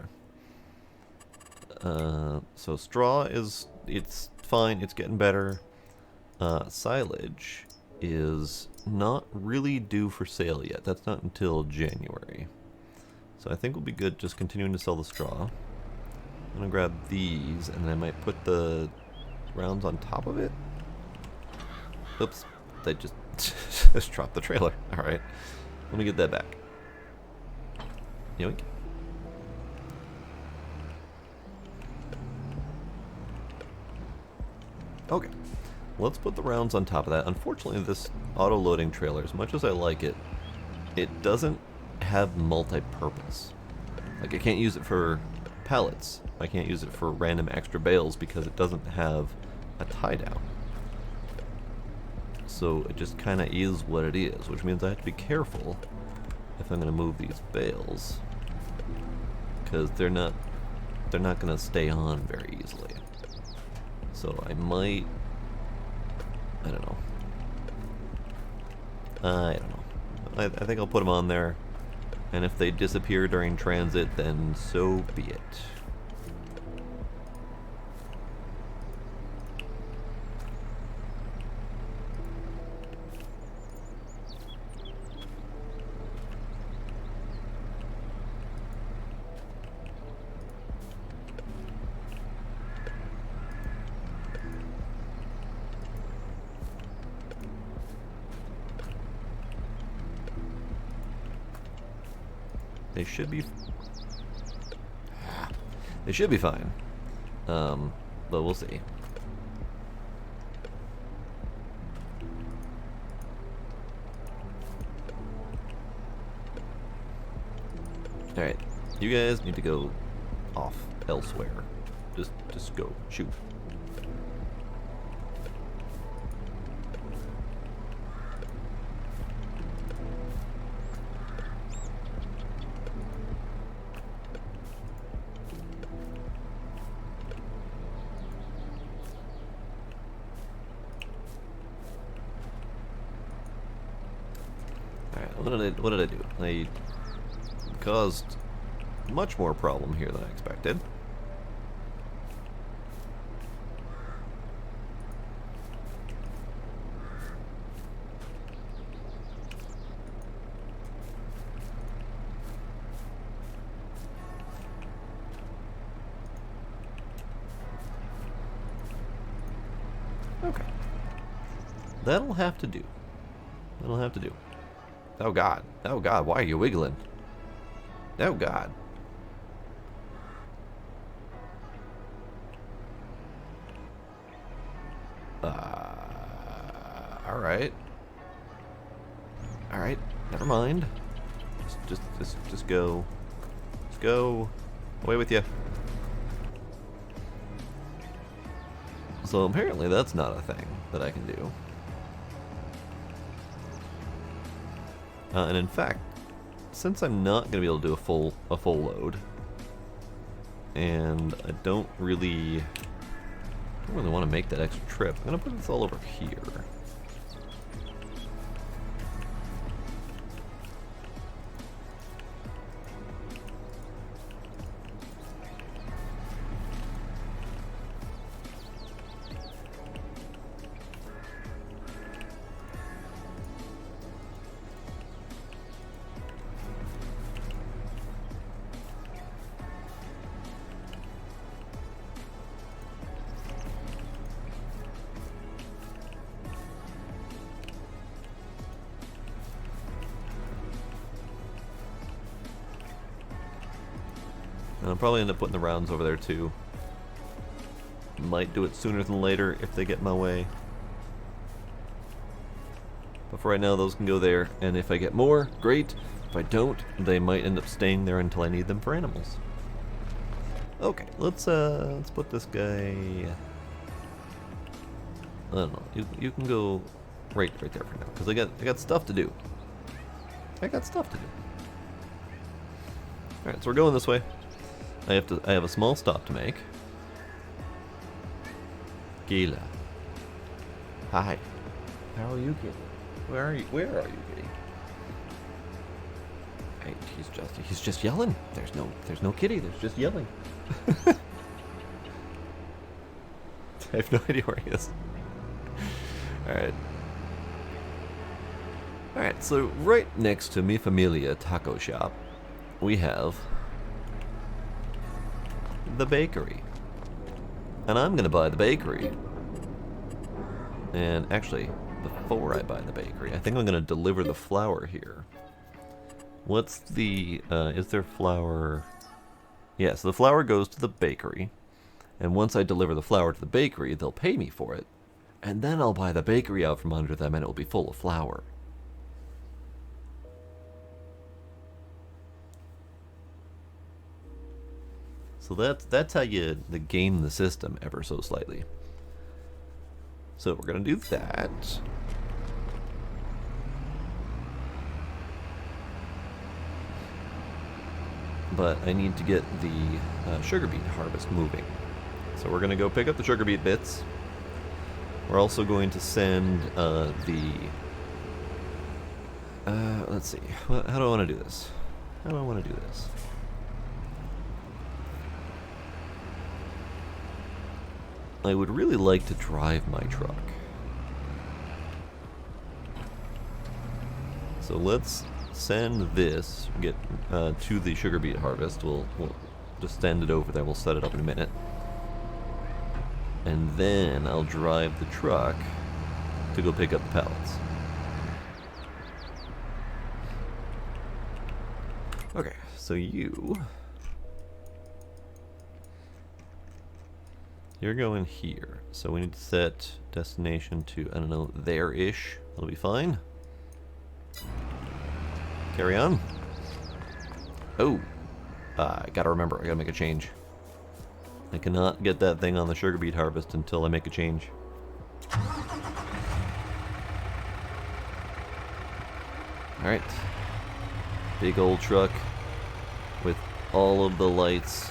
are. So straw is, it's fine, it's getting better. Silage is not really due for sale yet. That's not until January. So I think we'll be good just continuing to sell the straw. I'm gonna grab these, and then I might put the rounds on top of it. Oops, they just just dropped the trailer. Alright, let me get that back. Yoink. Okay, let's put the rounds on top of that. Unfortunately, this auto-loading trailer, as much as I like it, it doesn't have multi-purpose. Like, I can't use it for pallets. I can't use it for random extra bales because it doesn't have a tie-down. So it just kind of is what it is, which means I have to be careful if I'm going to move these bales, because they're not going to stay on very easily. So I might, I don't know. I think I'll put them on there, and if they disappear during transit, then so be it. They should be fine. But we'll see. Alright, you guys need to go off elsewhere. Just go. Shoot. What did I do? I caused much more problem here than I expected. Okay. That'll have to do. That'll have to do. Oh God. Oh God, why are you wiggling? Oh God. Alright. Alright, never mind. Just go. Just go. Away with you. So apparently that's not a thing that I can do. And in fact, since I'm not going to be able to do a full load, and I don't really want to make that extra trip, I'm going to put this all over here. And I'll probably end up putting the rounds over there too. Might do it sooner than later if they get in my way. But for right now, those can go there. And if I get more, great. If I don't, they might end up staying there until I need them for animals. Okay, let's put this guy. I don't know. You can go right there for now, because I got stuff to do. I got stuff to do. All right, so we're going this way. I have a small stop to make. Gila. Hi. How are you, kitty? Where are you, kitty? Hey, he's just yelling. There's no kitty, there's just yelling. I have no idea where he is. Alright. Alright, so right next to Mi Familia Taco Shop, we have the bakery. And I'm gonna buy the bakery. And actually, before I buy the bakery, I think I'm gonna deliver the flour here. What's the, is there flour? Yeah, so the flour goes to the bakery. And once I deliver the flour to the bakery, they'll pay me for it. And then I'll buy the bakery out from under them and it'll be full of flour. So that's how you game the system ever so slightly. So we're gonna do that. But I need to get the sugar beet harvest moving. So we're gonna go pick up the sugar beet bits. We're also going to send let's see, how do I want to do this? How do I want to do this? I would really like to drive my truck. So let's send this, get to the sugar beet harvest. We'll just send it over there. We'll set it up in a minute. And then I'll drive the truck to go pick up the pallets. Okay, so you're going here. So we need to set destination to, I don't know, there-ish. That'll be fine. Carry on. Oh, I gotta remember, I gotta make a change. I cannot get that thing on the sugar beet harvest until I make a change. Alright. Big old truck with all of the lights.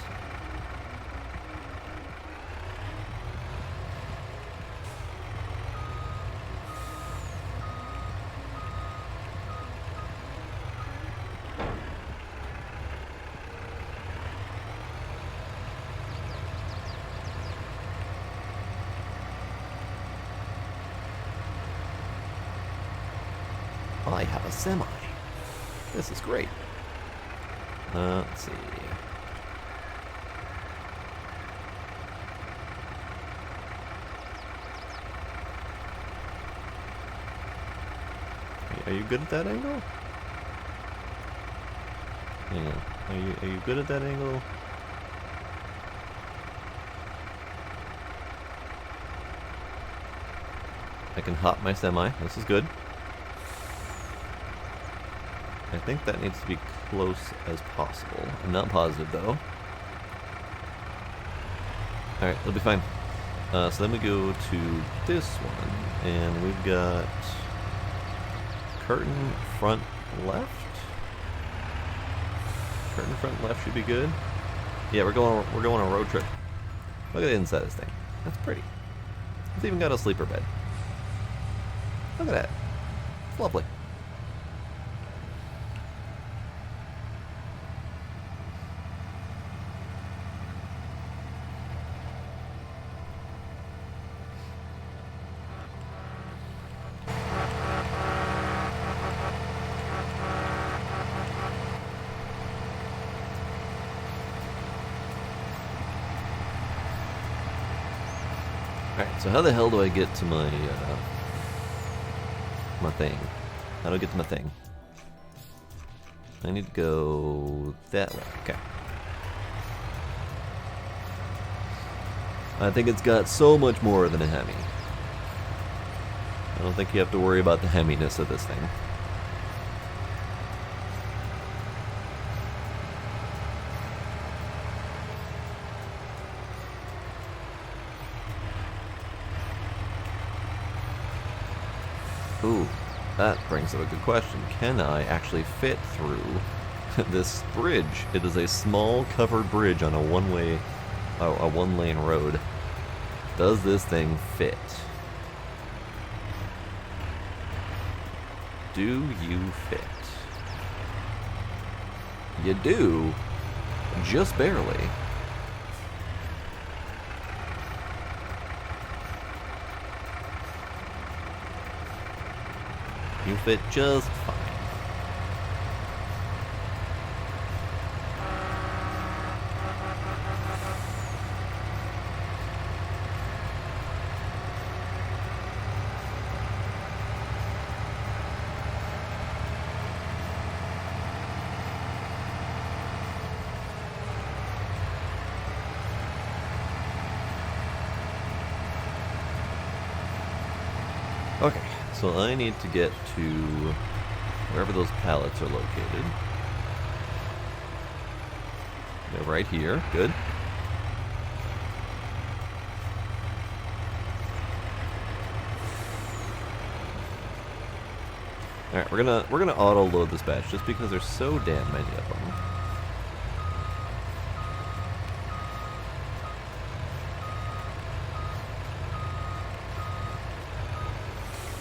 I have a semi. This is great. Let's see. Are you good at that angle? Yeah. Are you good at that angle? I can hop my semi. This is good. I think that needs to be close as possible. I'm not positive though. Alright, it'll be fine. So then we go to this one, and we've got curtain front left. Curtain front left should be good. Yeah, we're going on a road trip. Look at the inside of this thing. That's pretty. It's even got a sleeper bed. Look at that. It's lovely. Alright, so how the hell do I get to my, my thing? How do I get to my thing? I need to go that way. Okay. I think it's got so much more than a Hemi. I don't think you have to worry about the Heminess of this thing. Ooh, that brings up a good question. Can I actually fit through this bridge? It is a small covered bridge on a one-lane road. Does this thing fit? Do you fit? You do, just barely. You fit just fine. Okay, so I need to get to wherever those pallets are located. They're right here. Good. All right, we're gonna auto load this batch just because there's so damn many of them.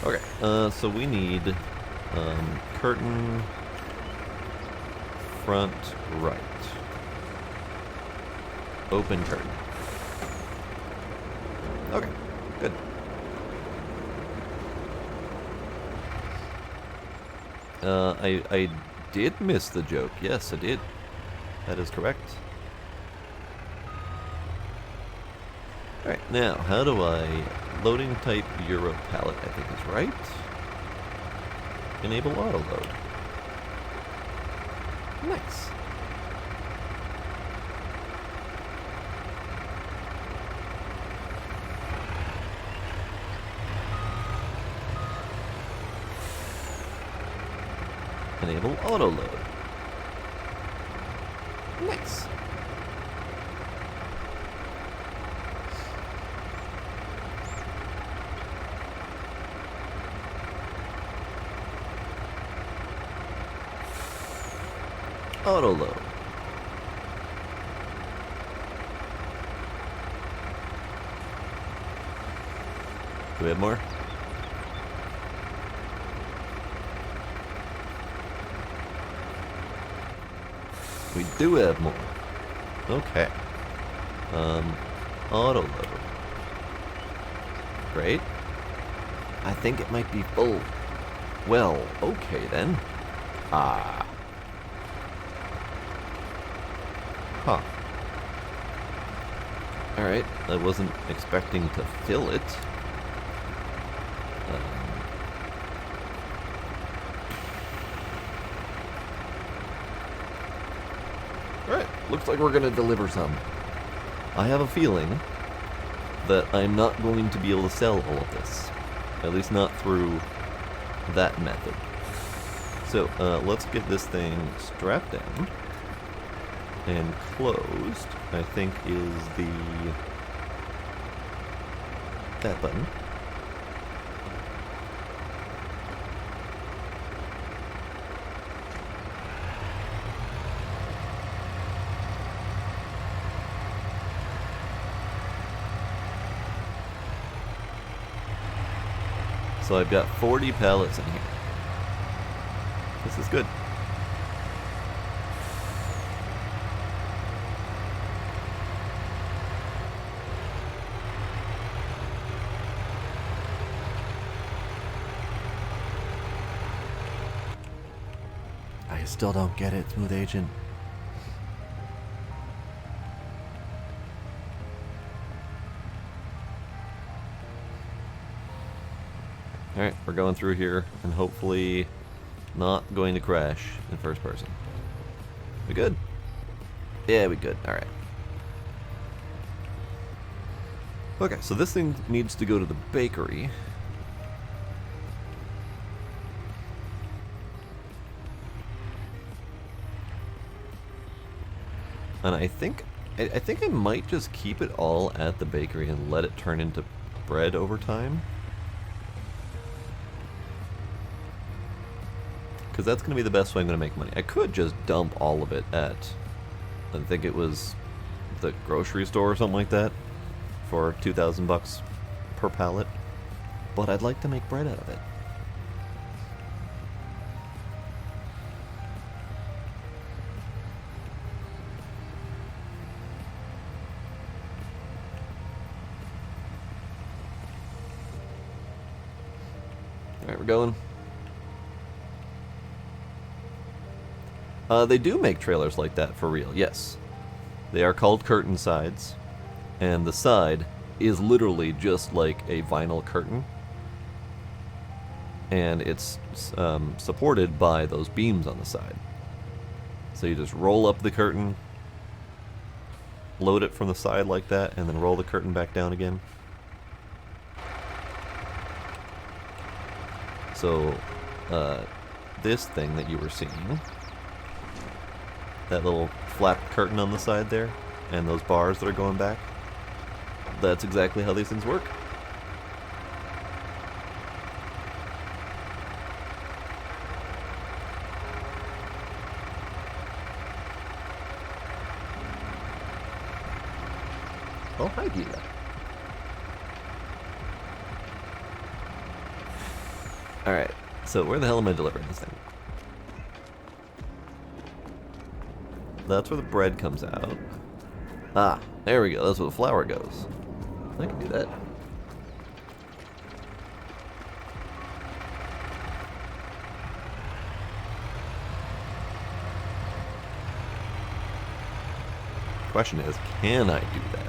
Okay, so we need curtain front right. Open curtain. Okay, good. I did miss the joke. Yes, I did. That is correct. Alright, now, how do I... Loading type Euro pallet, I think is right. Enable auto load. Nice. Enable auto load. Nice. Auto load. Do we have more? We do have more. Okay. Auto load. Great. I think it might be full. Well, okay then. Ah. Huh. Alright, I wasn't expecting to fill it. Alright, looks like we're gonna deliver some. I have a feeling that I'm not going to be able to sell all of this. At least not through that method. So, let's get this thing strapped down. And closed, I think, is that button. So I've got 40 pallets in here. This is good. I still don't get it, Smooth Agent. Alright, we're going through here, and hopefully not going to crash in first person. We good? Yeah, we good. Alright. Okay, so this thing needs to go to the bakery. And I think I might just keep it all at the bakery and let it turn into bread over time. Because that's going to be the best way I'm going to make money. I could just dump all of it at, I think it was the grocery store or something like that. for 2,000 bucks per pallet, but I'd like to make bread out of it. Alright, we're going. They do make trailers like that for real, yes. They are called curtain sides, and the side is literally just like a vinyl curtain, and it's supported by those beams on the side. So you just roll up the curtain, load it from the side like that, and then roll the curtain back down again. So this thing that you were seeing, that little flap curtain on the side there, and those bars that are going back, that's exactly how these things work. Oh, hi, Gita. Alright, so where the hell am I delivering this thing? That's where the bread comes out. Ah, there we go. That's where the flour goes. I can do that. Question is, can I do that?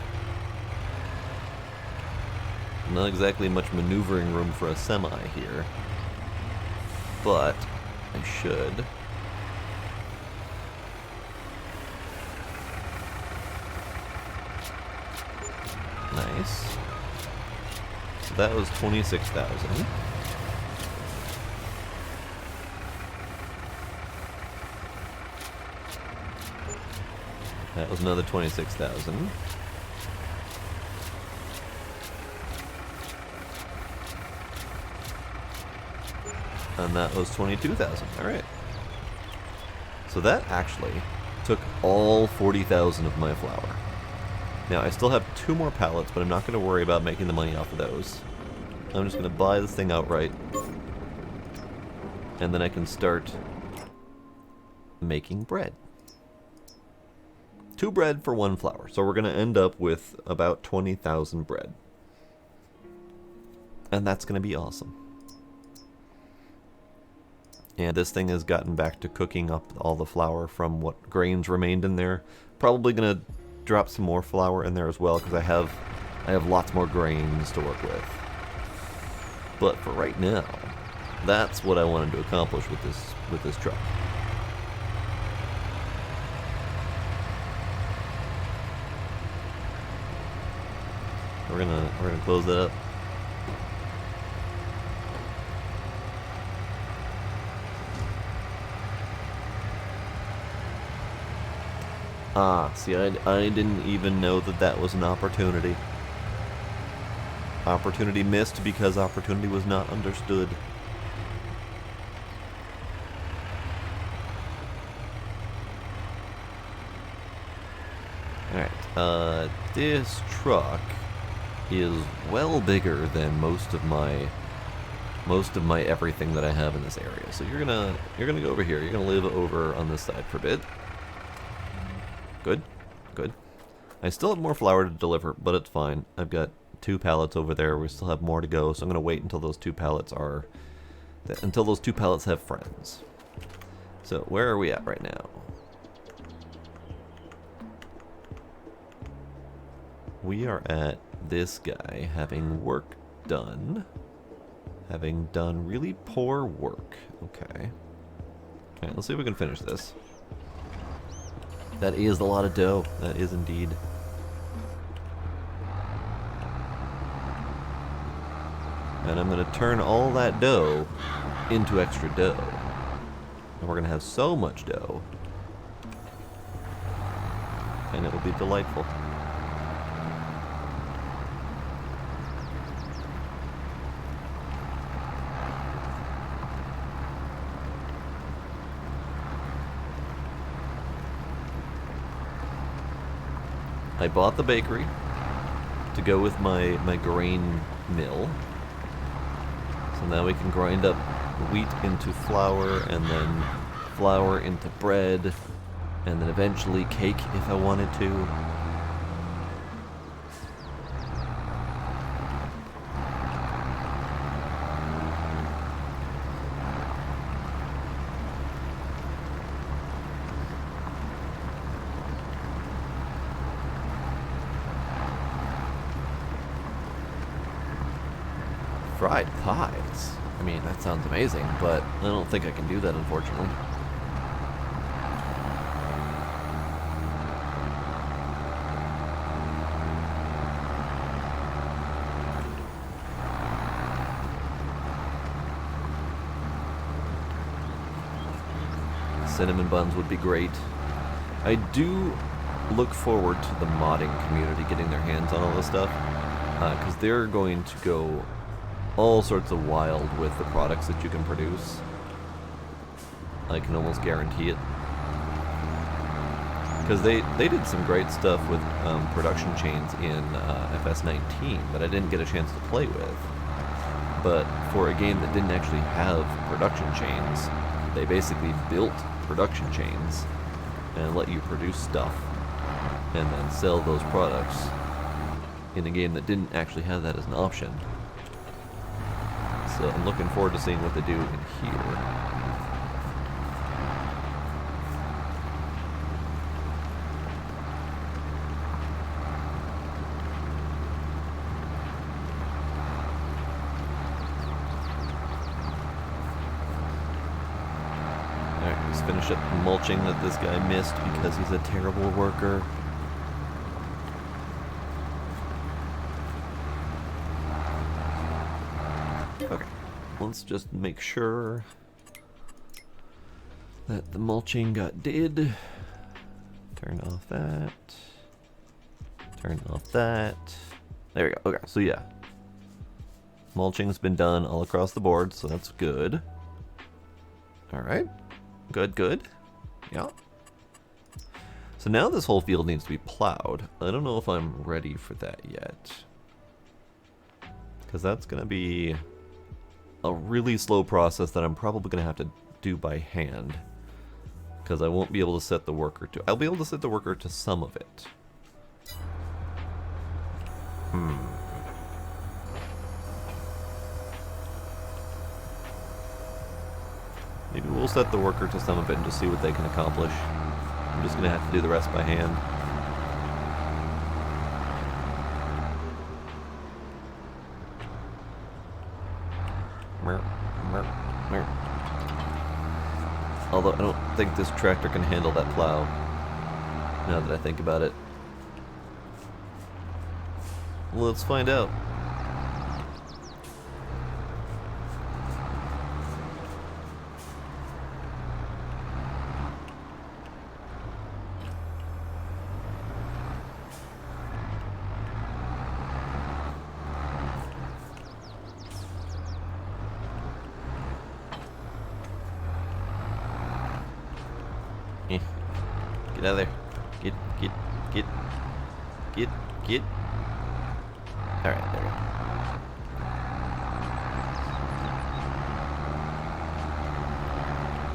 Not exactly much maneuvering room for a semi here, but I should. Nice. So that was 26,000. That was another 26,000. And that was 22,000. Alright. So that actually took all 40,000 of my flour. Now, I still have 2 more pallets, but I'm not going to worry about making the money off of those. I'm just going to buy this thing outright. And then I can start making bread. 2 bread for 1 flour. So we're going to end up with about 20,000 bread. And that's going to be awesome. And this thing has gotten back to cooking up all the flour from what grains remained in there. Probably going to drop some more flour in there as well, because I have lots more grains to work with. But for right now, that's what I wanted to accomplish with this truck. We're gonna close that up. Ah, see, I didn't even know that that was an opportunity. Opportunity missed because opportunity was not understood. Alright, this truck is well bigger than most of my everything that I have in this area. So you're gonna go over here. You're gonna live over on this side for a bit. Good, good. I still have more flour to deliver, but it's fine. I've got 2 pallets over there. We still have more to go, so I'm gonna wait until those 2 pallets have friends. So where are we at right now? We are at this guy having work done. Having done really poor work. Okay. Okay, let's see if we can finish this. That is a lot of dough. That is indeed. And I'm going to turn all that dough into extra dough. And we're going to have so much dough. And it will be delightful. I bought the bakery. to go with my grain mill. So now we can grind up wheat into flour, and then flour into bread, and then eventually cake if I wanted to. Fried pies? I mean, that sounds amazing, but I don't think I can do that, unfortunately. Cinnamon buns would be great. I do look forward to the modding community getting their hands on all this stuff, because they're going to go all sorts of wild with the products that you can produce. I can almost guarantee it. Because they did some great stuff with production chains in FS19 that I didn't get a chance to play with. But for a game that didn't actually have production chains, they basically built production chains and let you produce stuff and then sell those products in a game that didn't actually have that as an option. So I'm looking forward to seeing what they do in here. Alright, let's finish up the mulching that this guy missed because he's a terrible worker. Okay, let's just make sure that the mulching got did. Turn off that. Turn off that. There we go. Okay, so yeah. Mulching's been done all across the board, so that's good. Alright. Good, good. Yeah. So now this whole field needs to be plowed. I don't know if I'm ready for that yet. Because that's going to be a really slow process that I'm probably going to have to do by hand. Because I won't be able to set the worker to... I'll be able to set the worker to some of it. Maybe we'll set the worker to some of it and just see what they can accomplish. I'm just going to have to do the rest by hand. Although I don't think this tractor can handle that plow, now that I think about it. Let's find out. Get out of there. Get. Alright, there we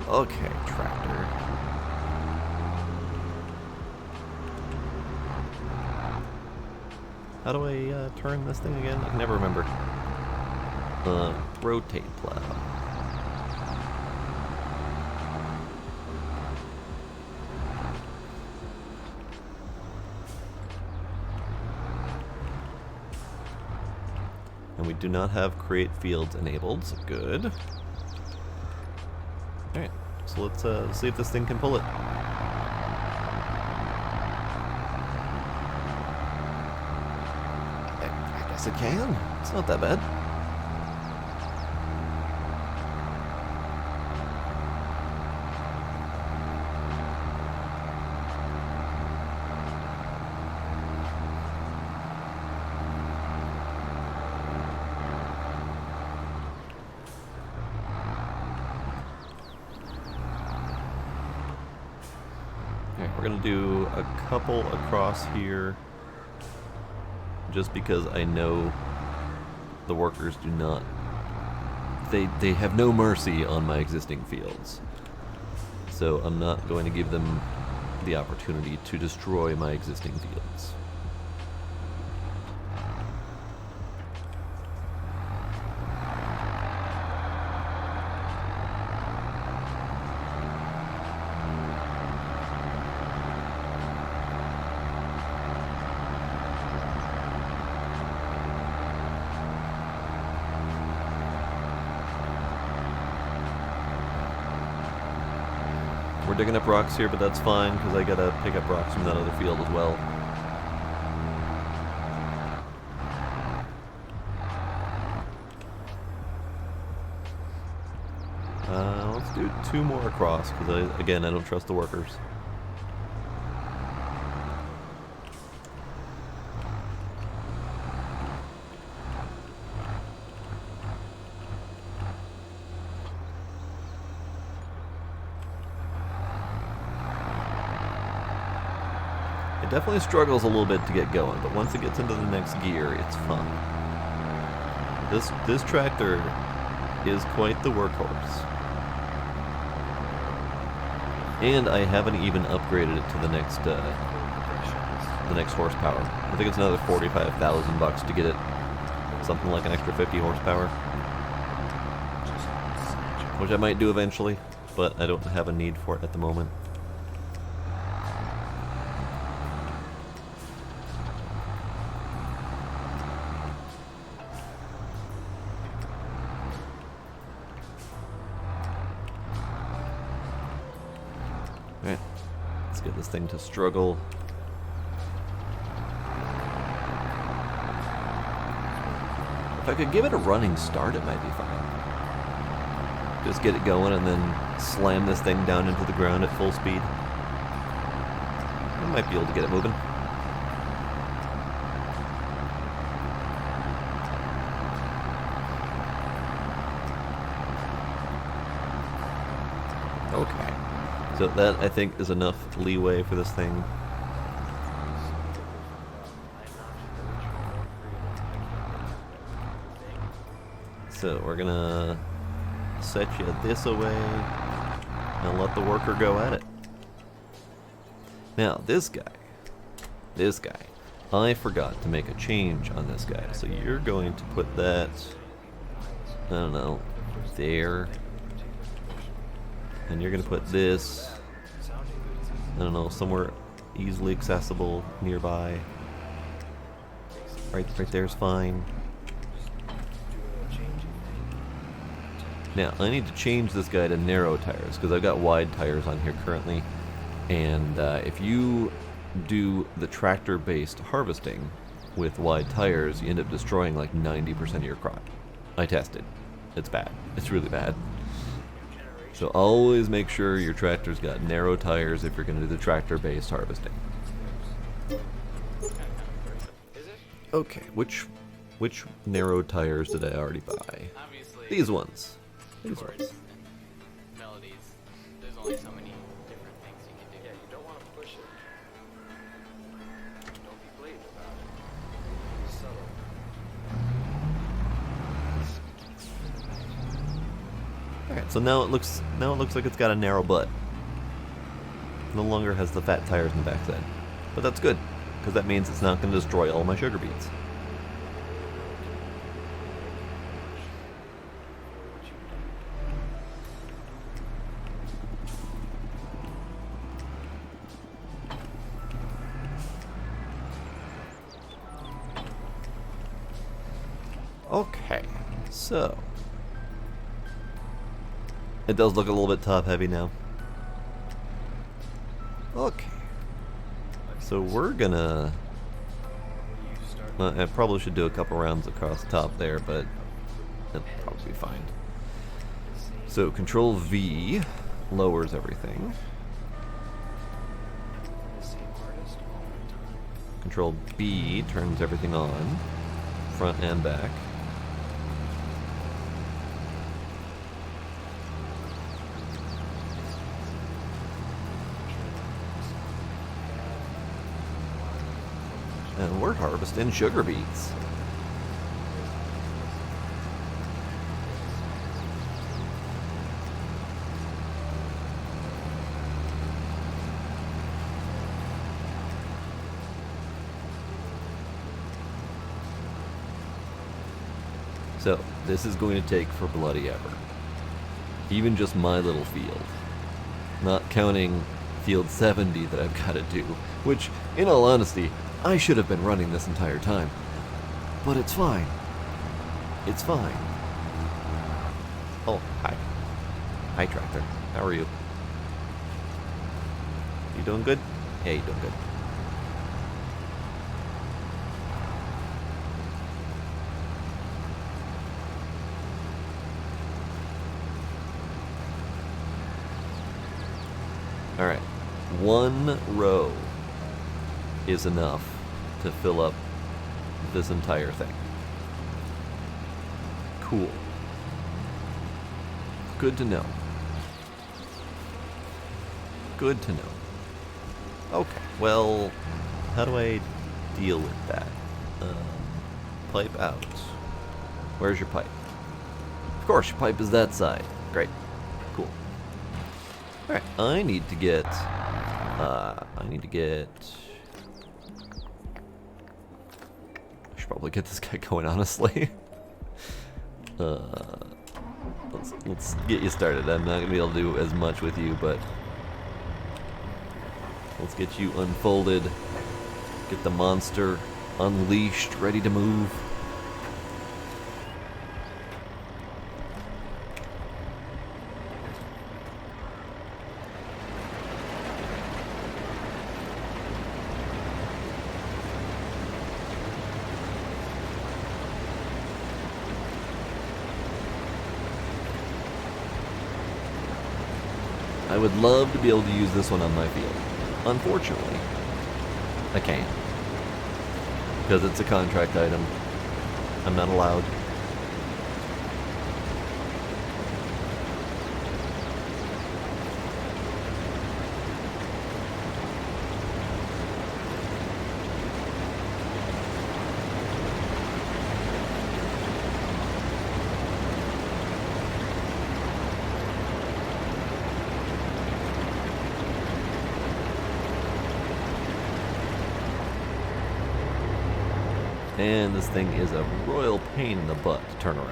go. Okay, tractor. How do I turn this thing again? I can never remember. Rotate plow. And we do not have create fields enabled, so good. Alright, so let's see if this thing can pull it. I guess it can. It's not that bad. We're going to do a couple across here. just because I know the workers do not. They have no mercy on my existing fields. So I'm not going to give them the opportunity to destroy my existing fields. We're digging up rocks here, but that's fine, because I gotta pick up rocks from that other field as well. Let's do 2 more across, because again, I don't trust the workers. It definitely struggles a little bit to get going, but once it gets into the next gear, it's fun. This tractor is quite the workhorse. And I haven't even upgraded it to the next horsepower. I think it's another $45,000 to get it something like an extra 50 horsepower, which I might do eventually, but I don't have a need for it at the moment. Alright, let's get this thing to struggle. If I could give it a running start, it might be fine. Just get it going and then slam this thing down into the ground at full speed. I might be able to get it moving. Okay. So that, I think, is enough leeway for this thing. So we're gonna set you this away and let the worker go at it. Now, this guy, I forgot to make a change on this guy. So you're going to put that, I don't know, there. And you're going to put this, I don't know, somewhere easily accessible nearby. Right there's fine. Now, I need to change this guy to narrow tires, because I've got wide tires on here currently. And if you do the tractor-based harvesting with wide tires, you end up destroying like 90% of your crop. I tested. It's bad. It's really bad. So always make sure your tractor's got narrow tires if you're going to do the tractor-based harvesting. Okay, which narrow tires did I already buy? These ones. These ones. Melodies. There's only so many different things you can do. Yeah, you don't want to push it. Don't be blatant about it. Be subtle. Alright, so now it looks like it's got a narrow butt. No longer has the fat tires in the backside. But that's good, because that means it's not going to destroy all my sugar beets. Okay, so it does look a little bit top heavy now. Okay, so we're gonna, I probably should do a couple rounds across the top there, but it'll probably be fine. So Control V lowers everything. Control B turns everything on, front and back. And we're harvesting sugar beets. So, this is going to take for bloody ever. Even just my little field. Not counting field 70 that I've got to do. Which, in all honesty, I should have been running this entire time. But it's fine. It's fine. Oh, hi. Hi, Tractor. How are you? You doing good? Yeah, you doing good. Alright, one row is enough to fill up this entire thing. Cool. Good to know. Good to know. Okay, well, how do I deal with that? Pipe out. Where's your pipe? Of course, your pipe is that side. Great. Cool. Alright, I need to get... I should probably get this guy going, honestly. Let's get you started. I'm not going to be able to do as much with you, but... let's get you unfolded. Get the monster unleashed, ready to move. I would love to be able to use this one on my field. Unfortunately, I can't. Because it's a contract item. I'm not allowed. And this thing is a royal pain in the butt to turn around.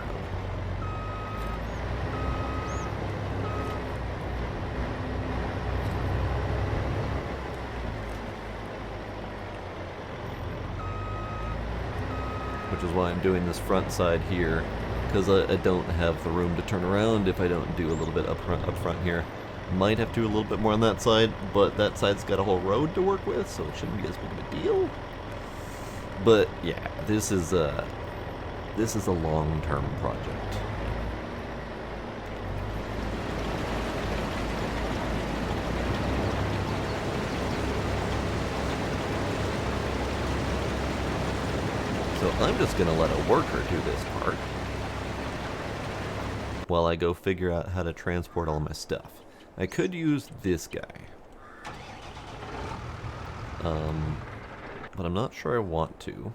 Which is why I'm doing this front side here, because I don't have the room to turn around if I don't do a little bit up front here. Might have to do a little bit more on that side, but that side's got a whole road to work with, so it shouldn't be as big of a deal. But yeah, this is a long-term project. So I'm just gonna let a worker do this part while I go figure out how to transport all my stuff. I could use this guy. But I'm not sure I want to.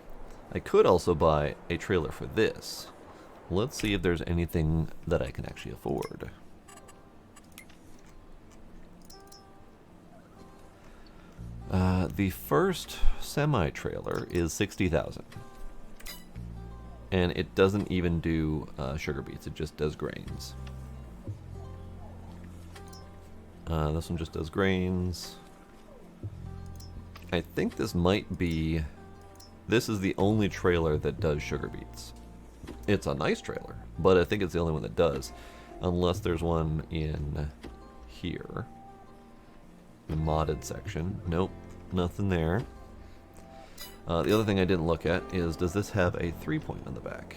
I could also buy a trailer for this. Let's see if there's anything that I can actually afford. The first semi-trailer is $60,000. And it doesn't even do sugar beets, it just does grains. This one just does grains. I think this might be... this is the only trailer that does sugar beets. It's a nice trailer, but I think it's the only one that does. Unless there's one in here. The modded section. Nope, nothing there. The other thing I didn't look at is, does this have a 3-point on the back?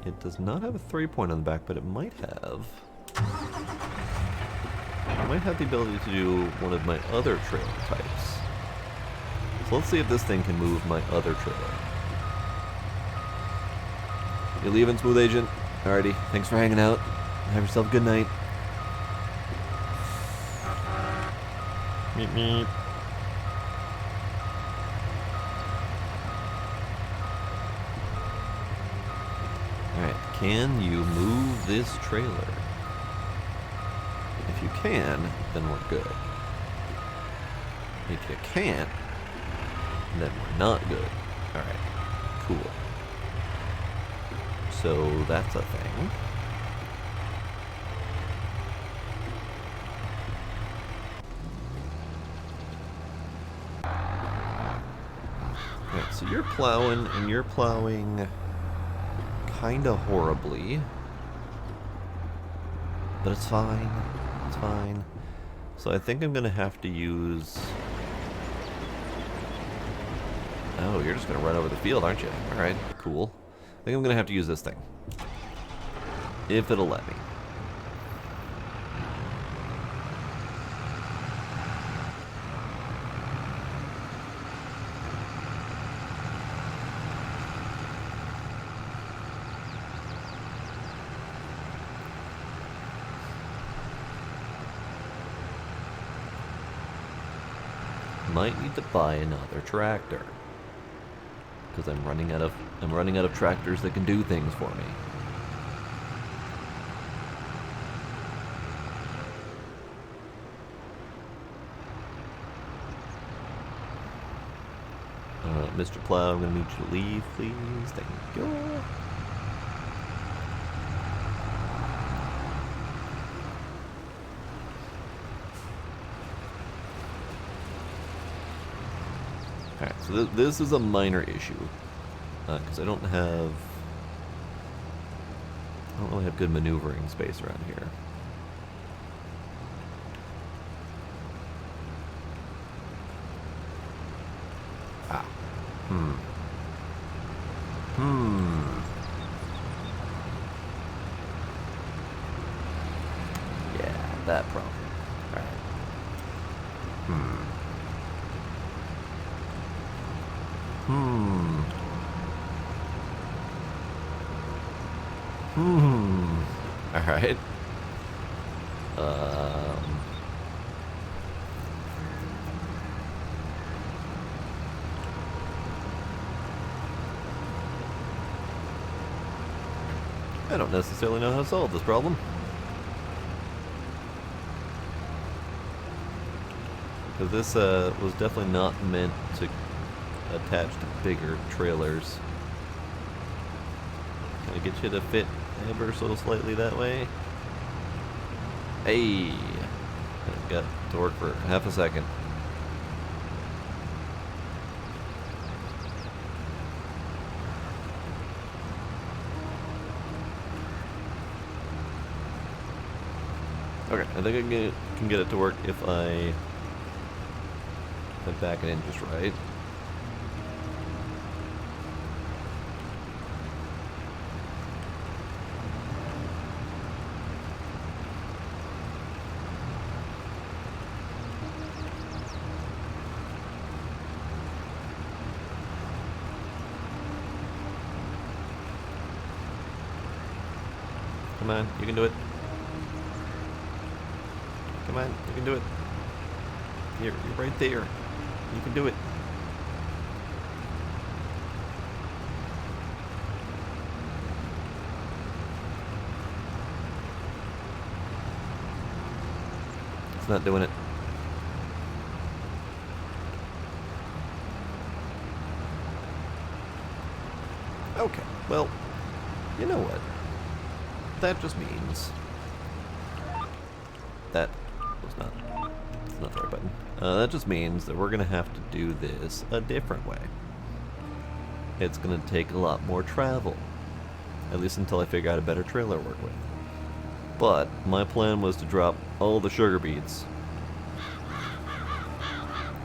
It does not have a 3-point on the back, but it might have... I might have the ability to do one of my other trailer types. So let's see if this thing can move my other trailer. You leaving, Smooth Agent? Alrighty, thanks for hanging out. Have yourself a good night. Meep meep. Alright, can you move this trailer? If you can, then we're good. If you can't, then we're not good. Alright, cool. So that's a thing. Alright, so you're plowing, and you're plowing kinda horribly. But it's fine. It's fine. So I think I'm gonna have to use... Oh, you're just gonna run over the field, aren't you? Alright, cool. I think I'm gonna have to use this thing. If it'll let me. Might need to buy another tractor. Because I'm running out of tractors that can do things for me. Mr. Plow, I'm gonna need you to leave, please. Thank you. Alright, so this is a minor issue. Because I don't really have good maneuvering space around here. Ah. Yeah, that problem. Alright. Alright. I don't necessarily know how to solve this problem. Because this was definitely not meant to attach to bigger trailers. Can I get you to fit ever so slightly that way? Hey! I got to work for half a second. Okay, I think I can get it to work if I back it in just right. Come on, you can do it. Come on, you can do it. You're right there. You can do it. It's not doing it. Okay, well, you know what? That just means that was not. It's not the right button. That just means that we're gonna have to do this a different way. It's gonna take a lot more travel, at least until I figure out a better trailer to work with. But my plan was to drop all the sugar beets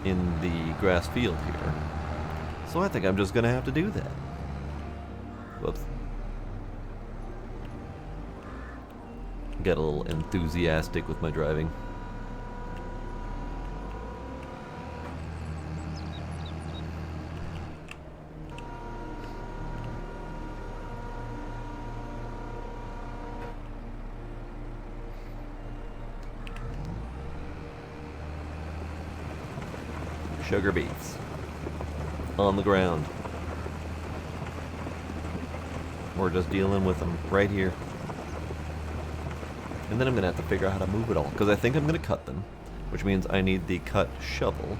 in the grass field here, so I think I'm just gonna have to do that. Whoops. Get a little enthusiastic with my driving. Sugar beets on the ground. We're just dealing with them right here. And then I'm going to have to figure out how to move it all. Because I think I'm going to cut them. Which means I need the cut shovel.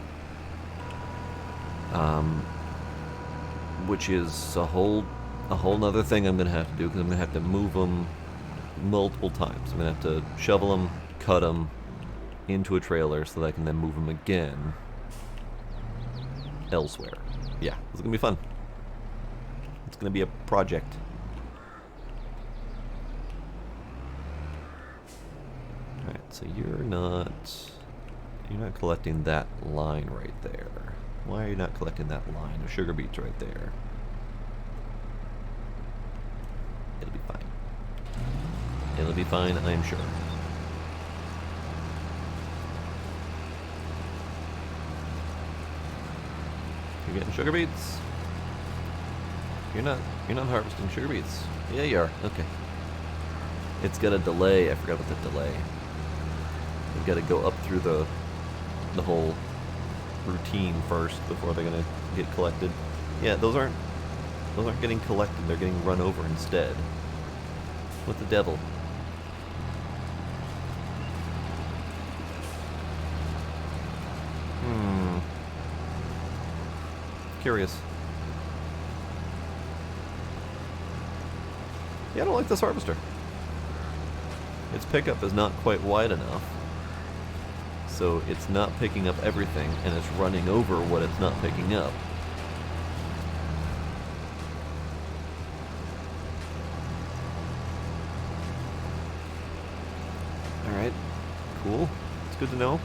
Which is a whole nother thing I'm going to have to do. Because I'm going to have to move them multiple times. I'm going to have to shovel them, cut them into a trailer so that I can then move them again elsewhere. Yeah, it's going to be fun. It's going to be a project. Alright, so you're not collecting that line right there. Why are you not collecting that line of sugar beets right there? It'll be fine. It'll be fine, I'm sure. You're getting sugar beets? You're not harvesting sugar beets. Yeah, you are. Okay. It's got a delay. I forgot about the delay. You've got to go up through the whole routine first before they're gonna get collected. Yeah, those aren't getting collected. They're getting run over instead. What the devil? Curious. Yeah, I don't like this harvester. Its pickup is not quite wide enough, so it's not picking up everything, and it's running over what it's not picking up. Alright, cool. It's good to know.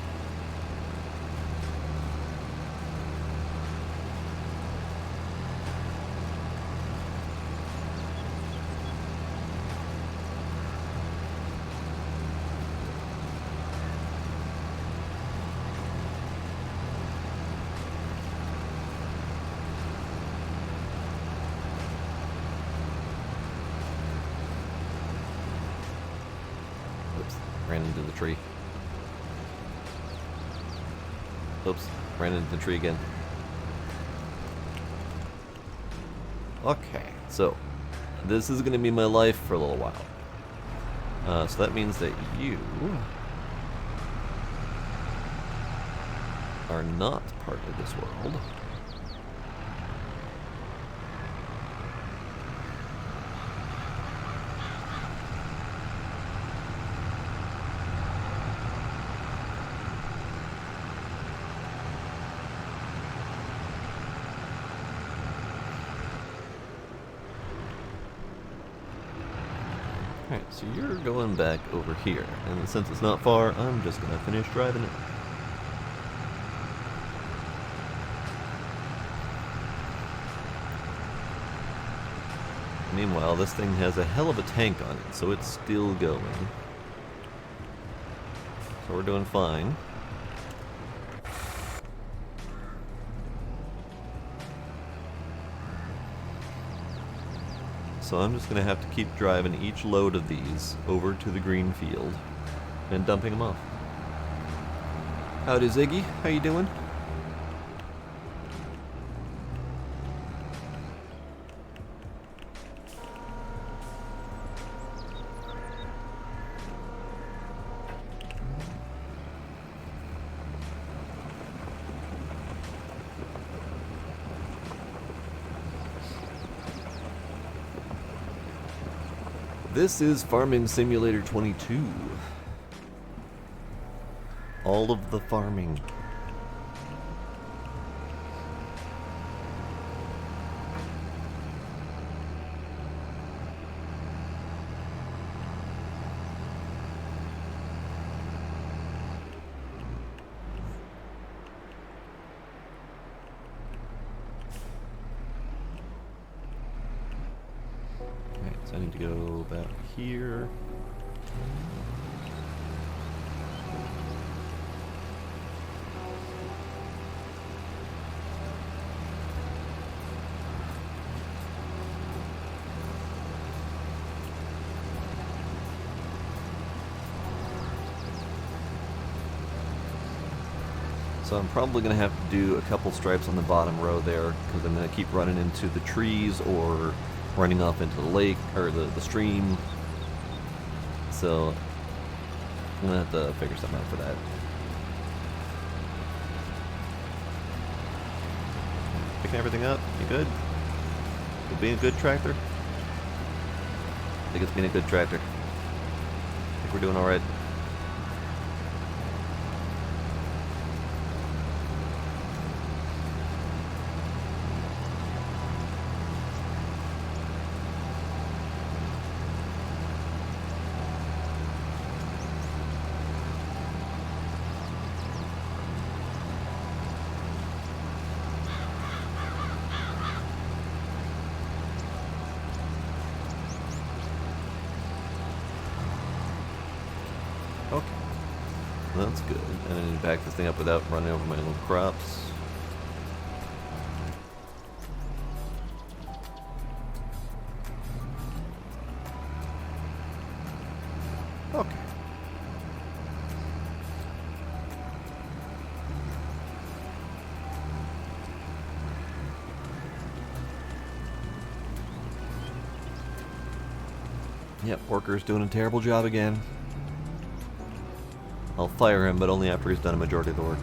Ran into the tree. Oops, ran into the tree again. Okay, so this is going to be my life for a little while. So that means that you are not part of this world. Alright, so you're going back over here, and since it's not far, I'm just gonna finish driving it. Meanwhile, this thing has a hell of a tank on it, so it's still going. So we're doing fine. So I'm just going to have to keep driving each load of these over to the green field and dumping them off. Howdy Ziggy, how you doing? This is Farming Simulator 22. All of the farming. So I need to go about here. So I'm probably going to have to do a couple stripes on the bottom row there, because I'm going to keep running into the trees or running off into the lake, or the stream. So I'm gonna have to figure something out for that. Picking everything up, you good? You being a good tractor? I think it's being a good tractor. I think we're doing alright. Okay, that's good. And I need to back this thing up without running over my little crops. Okay. Yep, worker's doing a terrible job again. I'll fire him, but only after he's done a majority of the work.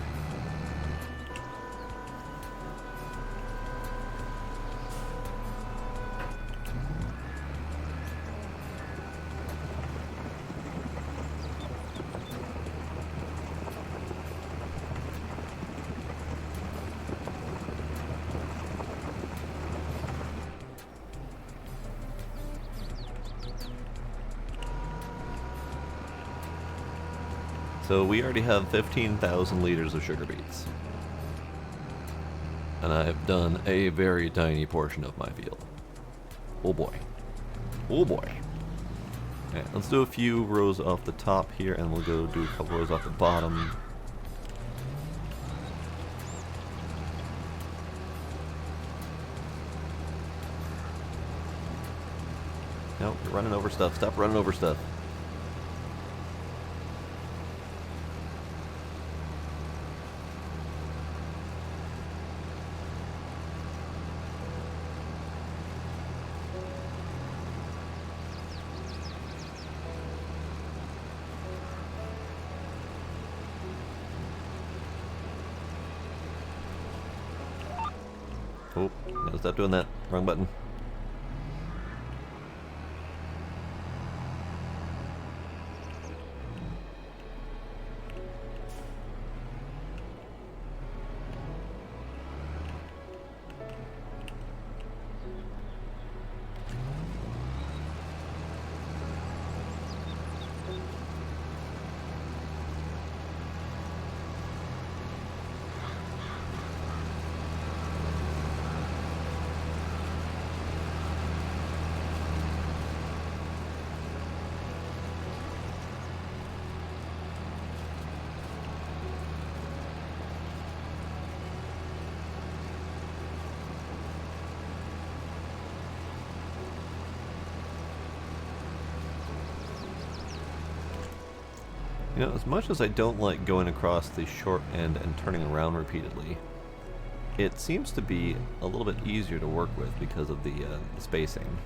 So we already have 15,000 liters of sugar beets. And I've done a very tiny portion of my field. Oh boy. Oh boy. Okay, let's do a few rows off the top here, and we'll go do a couple rows off the bottom. No, you're running over stuff. Stop running over stuff. Oh, no, stop doing that. Wrong button. You know, as much as I don't like going across the short end and turning around repeatedly, it seems to be a little bit easier to work with because of the spacing.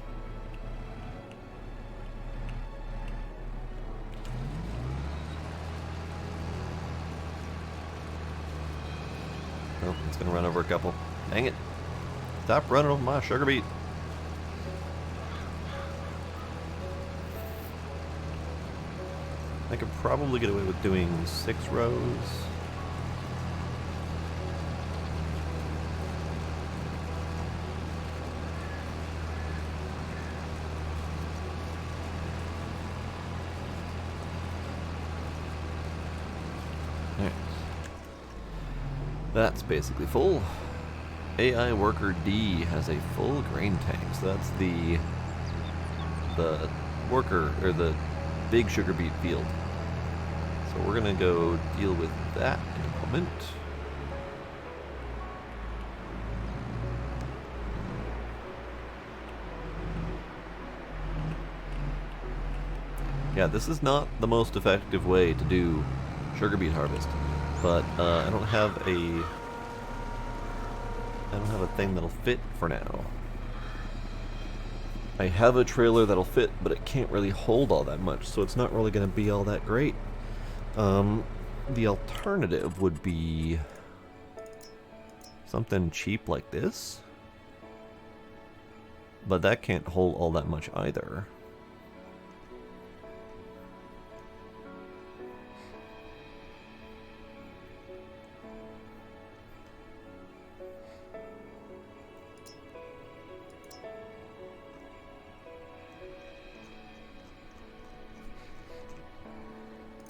Oh, it's gonna run over a couple. Dang it. Stop running over my sugar beet. I could probably get away with doing 6 rows. Alright. That's basically full. AI worker D has a full grain tank, so that's the worker, or the big sugar beet field. So we're gonna go deal with that in a moment. Yeah, this is not the most effective way to do sugar beet harvest, but I don't have a thing that'll fit for now. I have a trailer that'll fit, but it can't really hold all that much, so it's not really going to be all that great. The alternative would be something cheap like this, but that can't hold all that much either.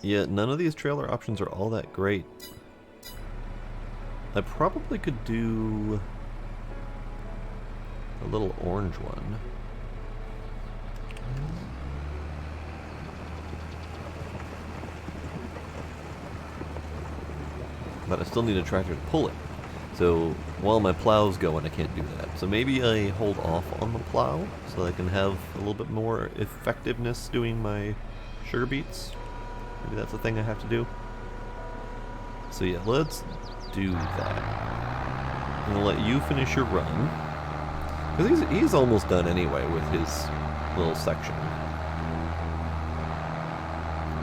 Yeah, none of these trailer options are all that great. I probably could do a little orange one. But I still need a tractor to pull it. So while my plow's going, I can't do that. So maybe I hold off on the plow so I can have a little bit more effectiveness doing my sugar beets. Maybe that's the thing I have to do. So yeah, let's do that. I'm gonna let you finish your run. Because he's almost done anyway with his little section.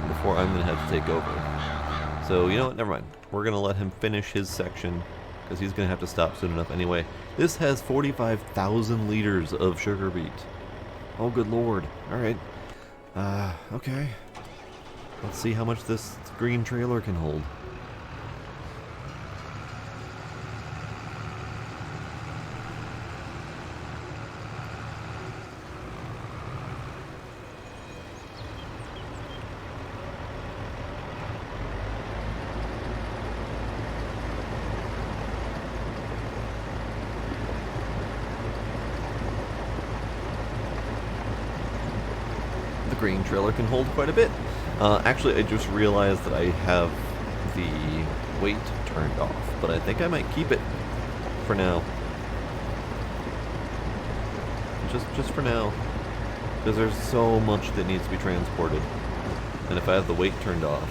Before I'm gonna have to take over. So you know what, never mind. We're gonna let him finish his section because he's gonna have to stop soon enough anyway. This has 45,000 liters of sugar beet. Oh good lord. Alright. Okay. Let's see how much this green trailer can hold. The green trailer can hold quite a bit. Actually, I just realized that I have the weight turned off, but I think I might keep it for now. Just for now, because there's so much that needs to be transported, and if I have the weight turned off,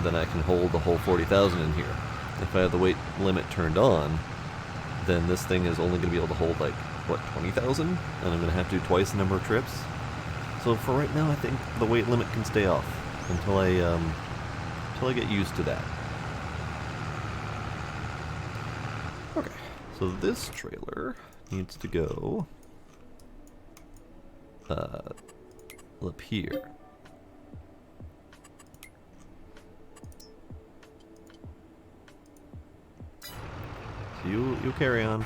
then I can hold the whole 40,000 in here. If I have the weight limit turned on, then this thing is only going to be able to hold like, what, 20,000? And I'm going to have to do twice the number of trips. So for right now, I think the weight limit can stay off until I get used to that. Okay, so this trailer needs to go up here. So you carry on.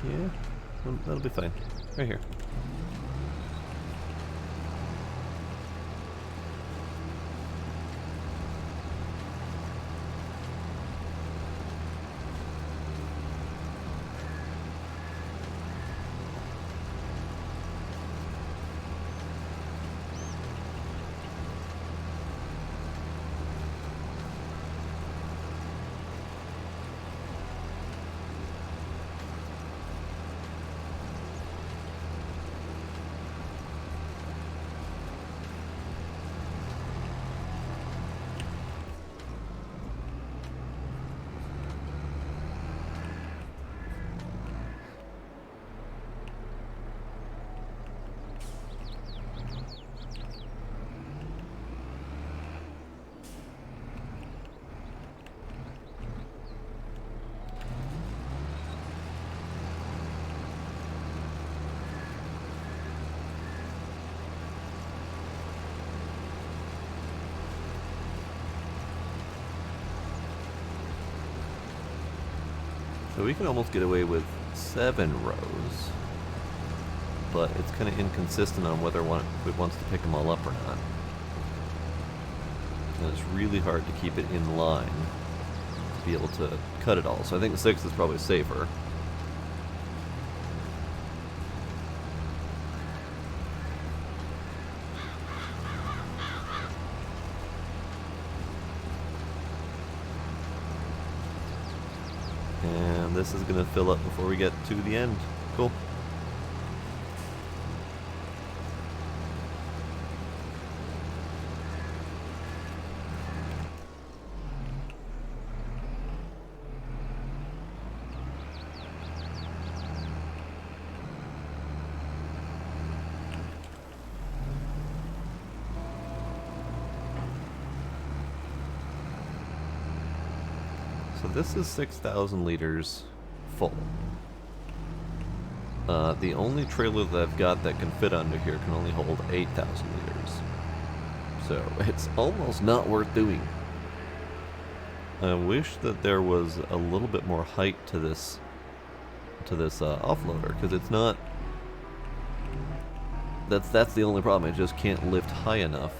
Yeah, that'll be fine. Right here. So we can almost get away with 7 rows, but it's kind of inconsistent on whether it wants to pick them all up or not. And it's really hard to keep it in line to be able to cut it all. So I think 6 is probably safer. And this is going to fill up before we get to the end. Cool. So this is 6,000 liters full. The only trailer that I've got that can fit under here can only hold 8,000 liters. So it's almost not worth doing. I wish that there was a little bit more height to this offloader, because it's not. That's the only problem. I just can't lift high enough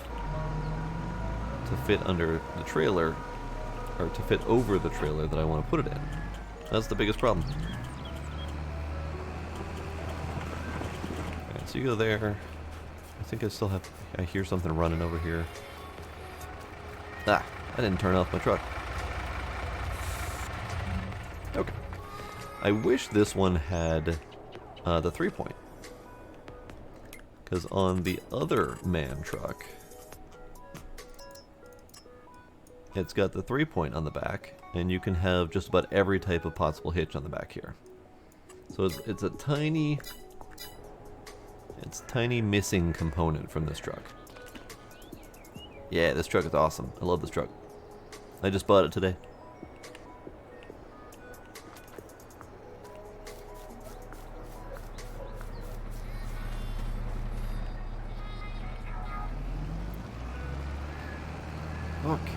to fit under the trailer, or to fit over the trailer that I want to put it in. That's the biggest problem. Alright, so you go there. I think I still have. I hear something running over here. Ah, I didn't turn off my truck. Okay. I wish this one had the 3-point. Because on the other man truck, it's got the 3-point on the back, and you can have just about every type of possible hitch on the back here. So it's a tiny missing component from this truck. Yeah, this truck is awesome. I love this truck. I just bought it today. Okay.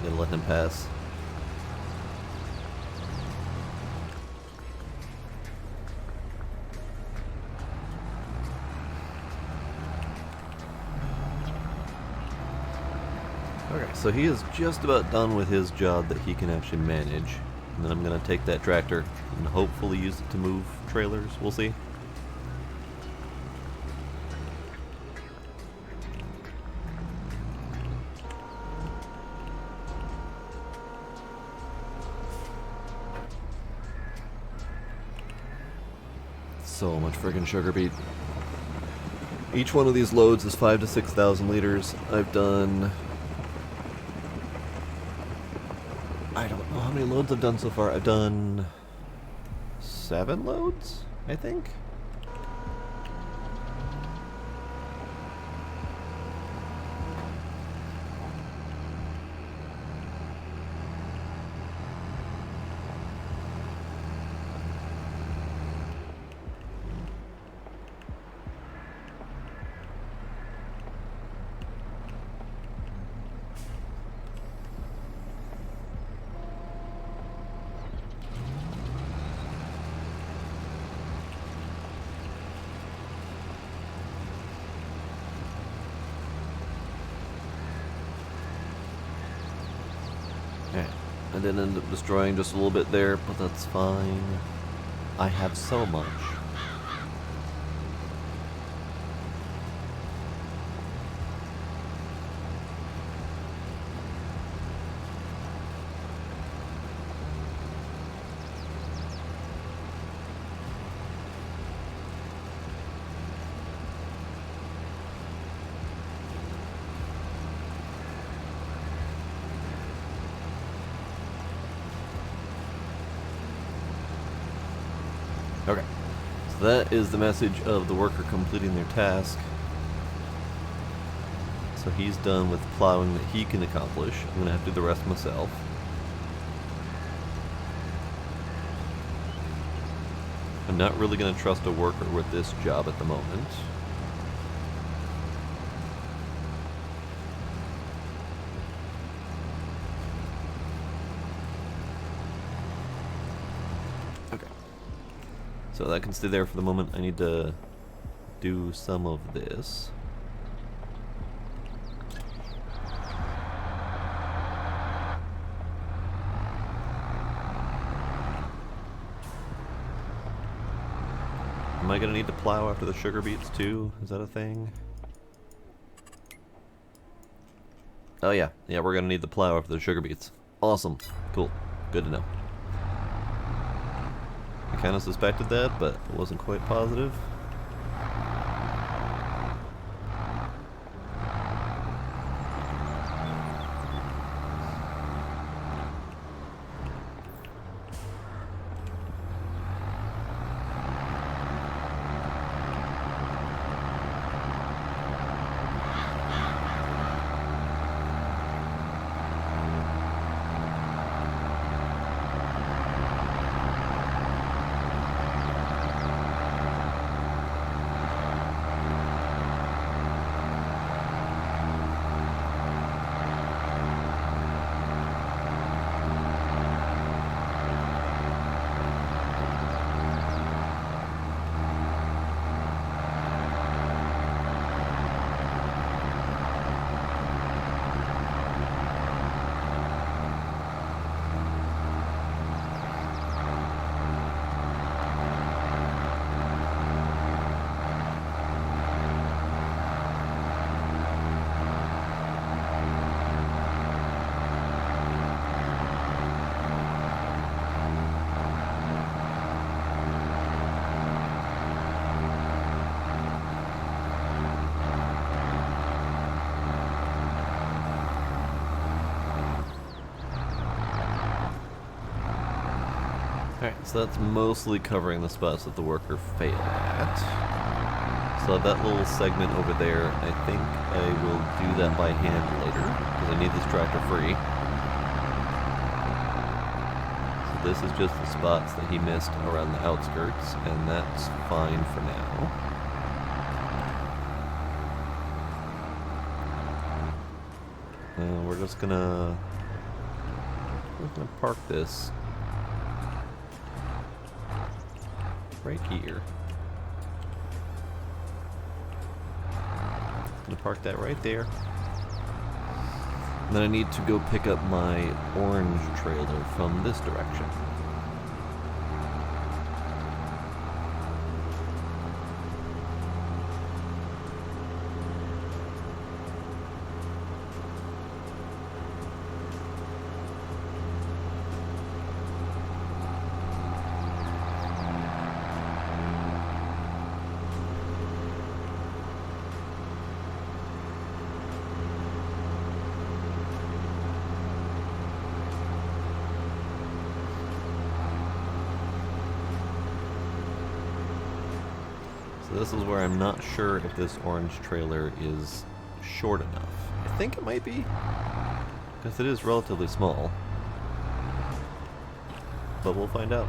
Gonna let him pass. Okay, so he is just about done with his job that he can actually manage. And then I'm gonna take that tractor and hopefully use it to move trailers. We'll see. So much friggin' sugar beet. Each one of these loads is 5,000 to 6,000 liters. I've done... I don't know how many loads I've done so far. I've done 7 loads, I think. I did end up destroying just a little bit there, but that's fine. I have so much. Okay, so that is the message of the worker completing their task. So he's done with plowing that he can accomplish. I'm going to have to do the rest myself. I'm not really going to trust a worker with this job at the moment. So that can stay there for the moment. I need to do some of this. Am I going to need to plow after the sugar beets too? Is that a thing? Oh yeah. Yeah, we're going to need the plow after the sugar beets. Awesome. Cool. Good to know. I kind of suspected that, but wasn't quite positive. Alright, so that's mostly covering the spots that the worker failed at. So that little segment over there, I think I will do that by hand later, because I need this tractor free. So this is just the spots that he missed around the outskirts, and that's fine for now. We're just gonna park this right here. Gonna park that right there. And then I need to go pick up my orange trailer from this direction. So this is where I'm not sure if this orange trailer is short enough. I think it might be, because it is relatively small. But we'll find out.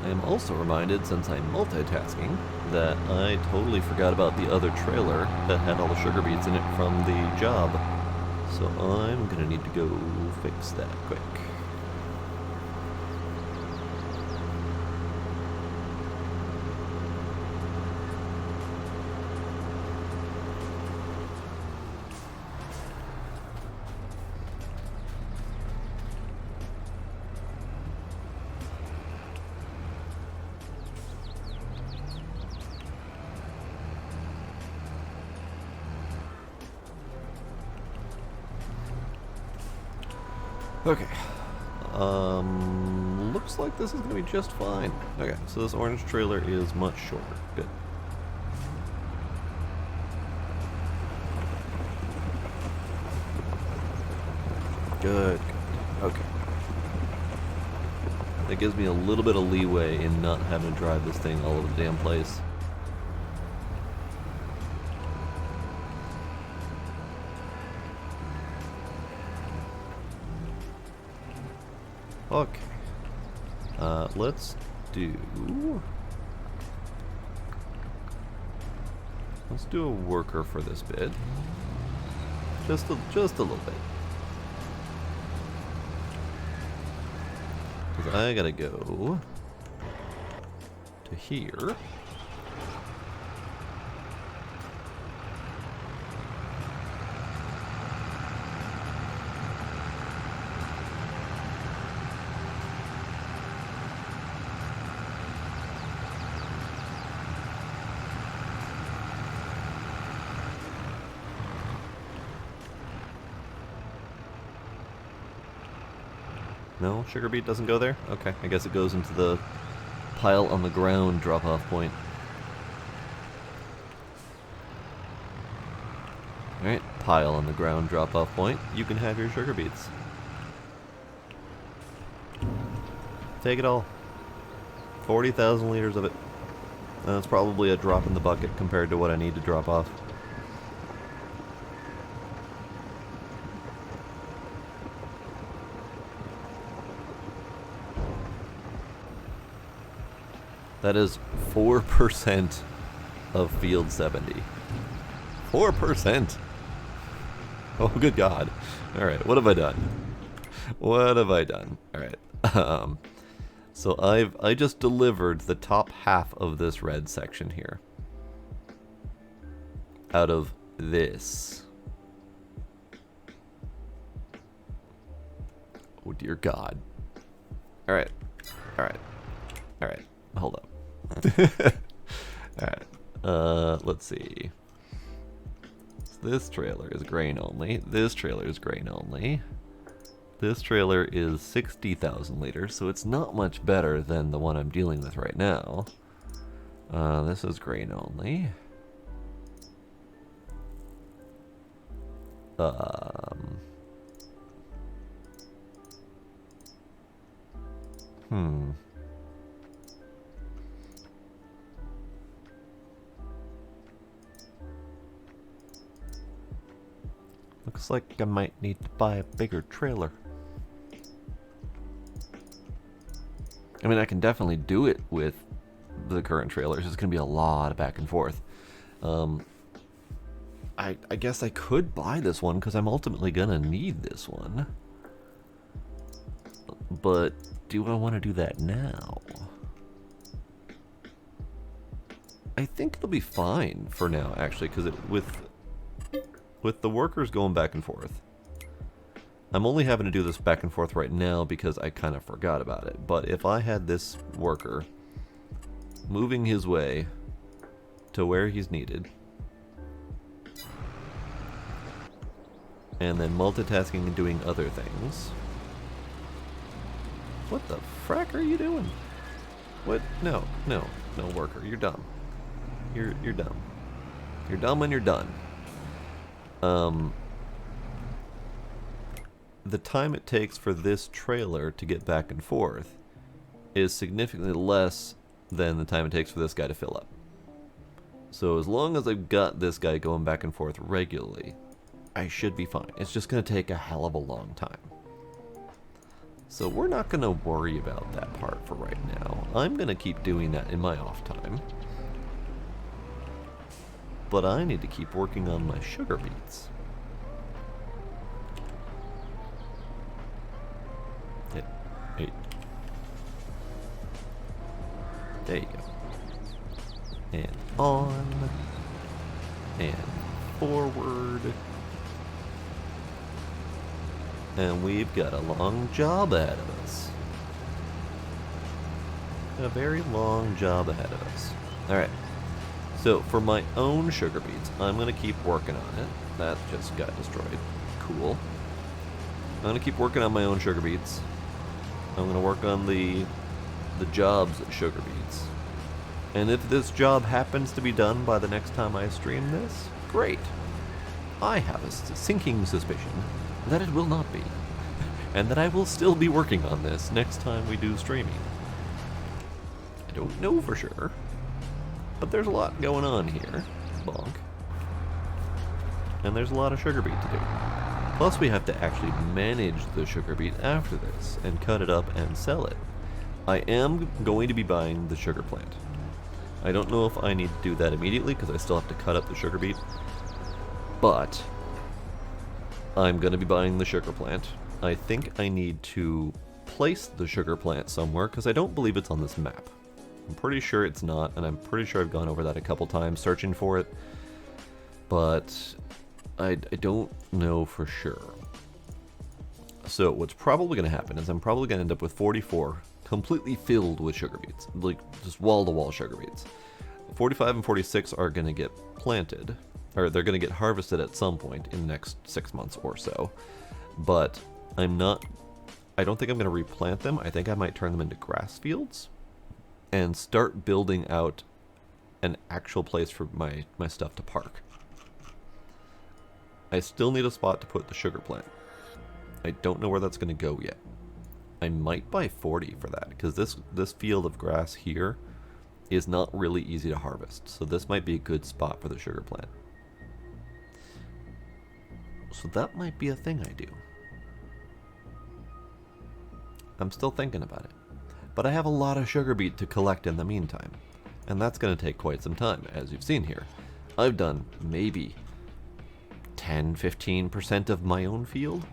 I am also reminded, since I'm multitasking, that I totally forgot about the other trailer that had all the sugar beets in it from the job. So I'm gonna need to go fix that quick. Okay. Looks like this is gonna be just fine. Okay, so this orange trailer is much shorter. Good. Good. Okay. That gives me a little bit of leeway in not having to drive this thing all over the damn place. Okay. Let's do a worker for this bit. Just a little bit. Because I gotta go to here. No, sugar beet doesn't go there? Okay, I guess it goes into the pile on the ground drop-off point. Alright, pile on the ground drop-off point. You can have your sugar beets. Take it all. 40,000 liters of it. That's probably a drop in the bucket compared to what I need to drop off. That is 4% of field 70. 4%! Oh, good God. Alright, what have I done? What have I done? Alright. So I just delivered the top half of this red section here. Out of this. Oh, dear God. Alright. Alright. Alright. Hold up. Alright. Let's see. So this trailer is grain only. This trailer is grain only. This trailer is 60,000 liters, so it's not much better than the one I'm dealing with right now. This is grain only. Looks like I might need to buy a bigger trailer. I mean, I can definitely do it with the current trailer. It's just going to be a lot of back and forth. I guess I could buy this one because I'm ultimately going to need this one. But do I want to do that now? I think it'll be fine for now, actually, because with the workers going back and forth, I'm only having to do this back and forth right now because I kind of forgot about it. But if I had this worker moving his way to where he's needed, and then multitasking and doing other things. What the frack are you doing? What? No, worker, you're dumb. You're dumb. You're dumb and you're done. The time it takes for this trailer to get back and forth is significantly less than the time it takes for this guy to fill up. So as long as I've got this guy going back and forth regularly, I should be fine. It's just going to take a hell of a long time. So we're not going to worry about that part for right now. I'm going to keep doing that in my off time. But I need to keep working on my sugar beets. There you go. And on. And forward. And we've got a long job ahead of us. A very long job ahead of us. Alright. So, for my own sugar beets, I'm going to keep working on it. That just got destroyed. Cool. I'm going to keep working on my own sugar beets. I'm going to work on the job's sugar beets. And if this job happens to be done by the next time I stream this, great. I have a sinking suspicion that it will not be. And that I will still be working on this next time we do streaming. I don't know for sure. But there's a lot going on here. Bonk. And there's a lot of sugar beet to do. Plus we have to actually manage the sugar beet after this and cut it up and sell it. I am going to be buying the sugar plant. I don't know if I need to do that immediately because I still have to cut up the sugar beet. But I'm going to be buying the sugar plant. I think I need to place the sugar plant somewhere because I don't believe it's on this map. I'm pretty sure it's not, and I'm pretty sure I've gone over that a couple times searching for it. But I don't know for sure. So what's probably going to happen is I'm probably going to end up with 44 completely filled with sugar beets. Like, just wall-to-wall sugar beets. 45 and 46 are going to get planted. Or they're going to get harvested at some point in the next 6 months or so. But I don't think I'm going to replant them. I think I might turn them into grass fields. And start building out an actual place for my stuff to park. I still need a spot to put the sugar plant. I don't know where that's going to go yet. I might buy 40 for that, because this field of grass here is not really easy to harvest. So this might be a good spot for the sugar plant. So that might be a thing I do. I'm still thinking about it. But I have a lot of sugar beet to collect in the meantime. And that's going to take quite some time, as you've seen here. I've done maybe 10-15% of my own field,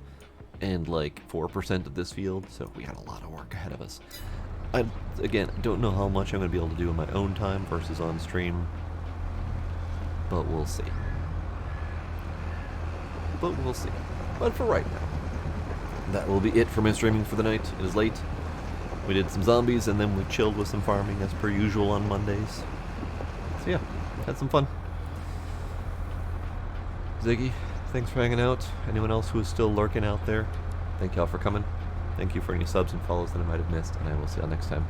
and like 4% of this field, so we got a lot of work ahead of us. I, again, don't know how much I'm going to be able to do in my own time versus on stream, but we'll see. But for right now, that will be it for my streaming for the night. It is late. We did some zombies, and then we chilled with some farming as per usual on Mondays. So yeah, had some fun. Ziggy, thanks for hanging out. Anyone else who is still lurking out there, thank y'all for coming. Thank you for any subs and follows that I might have missed, and I will see y'all next time.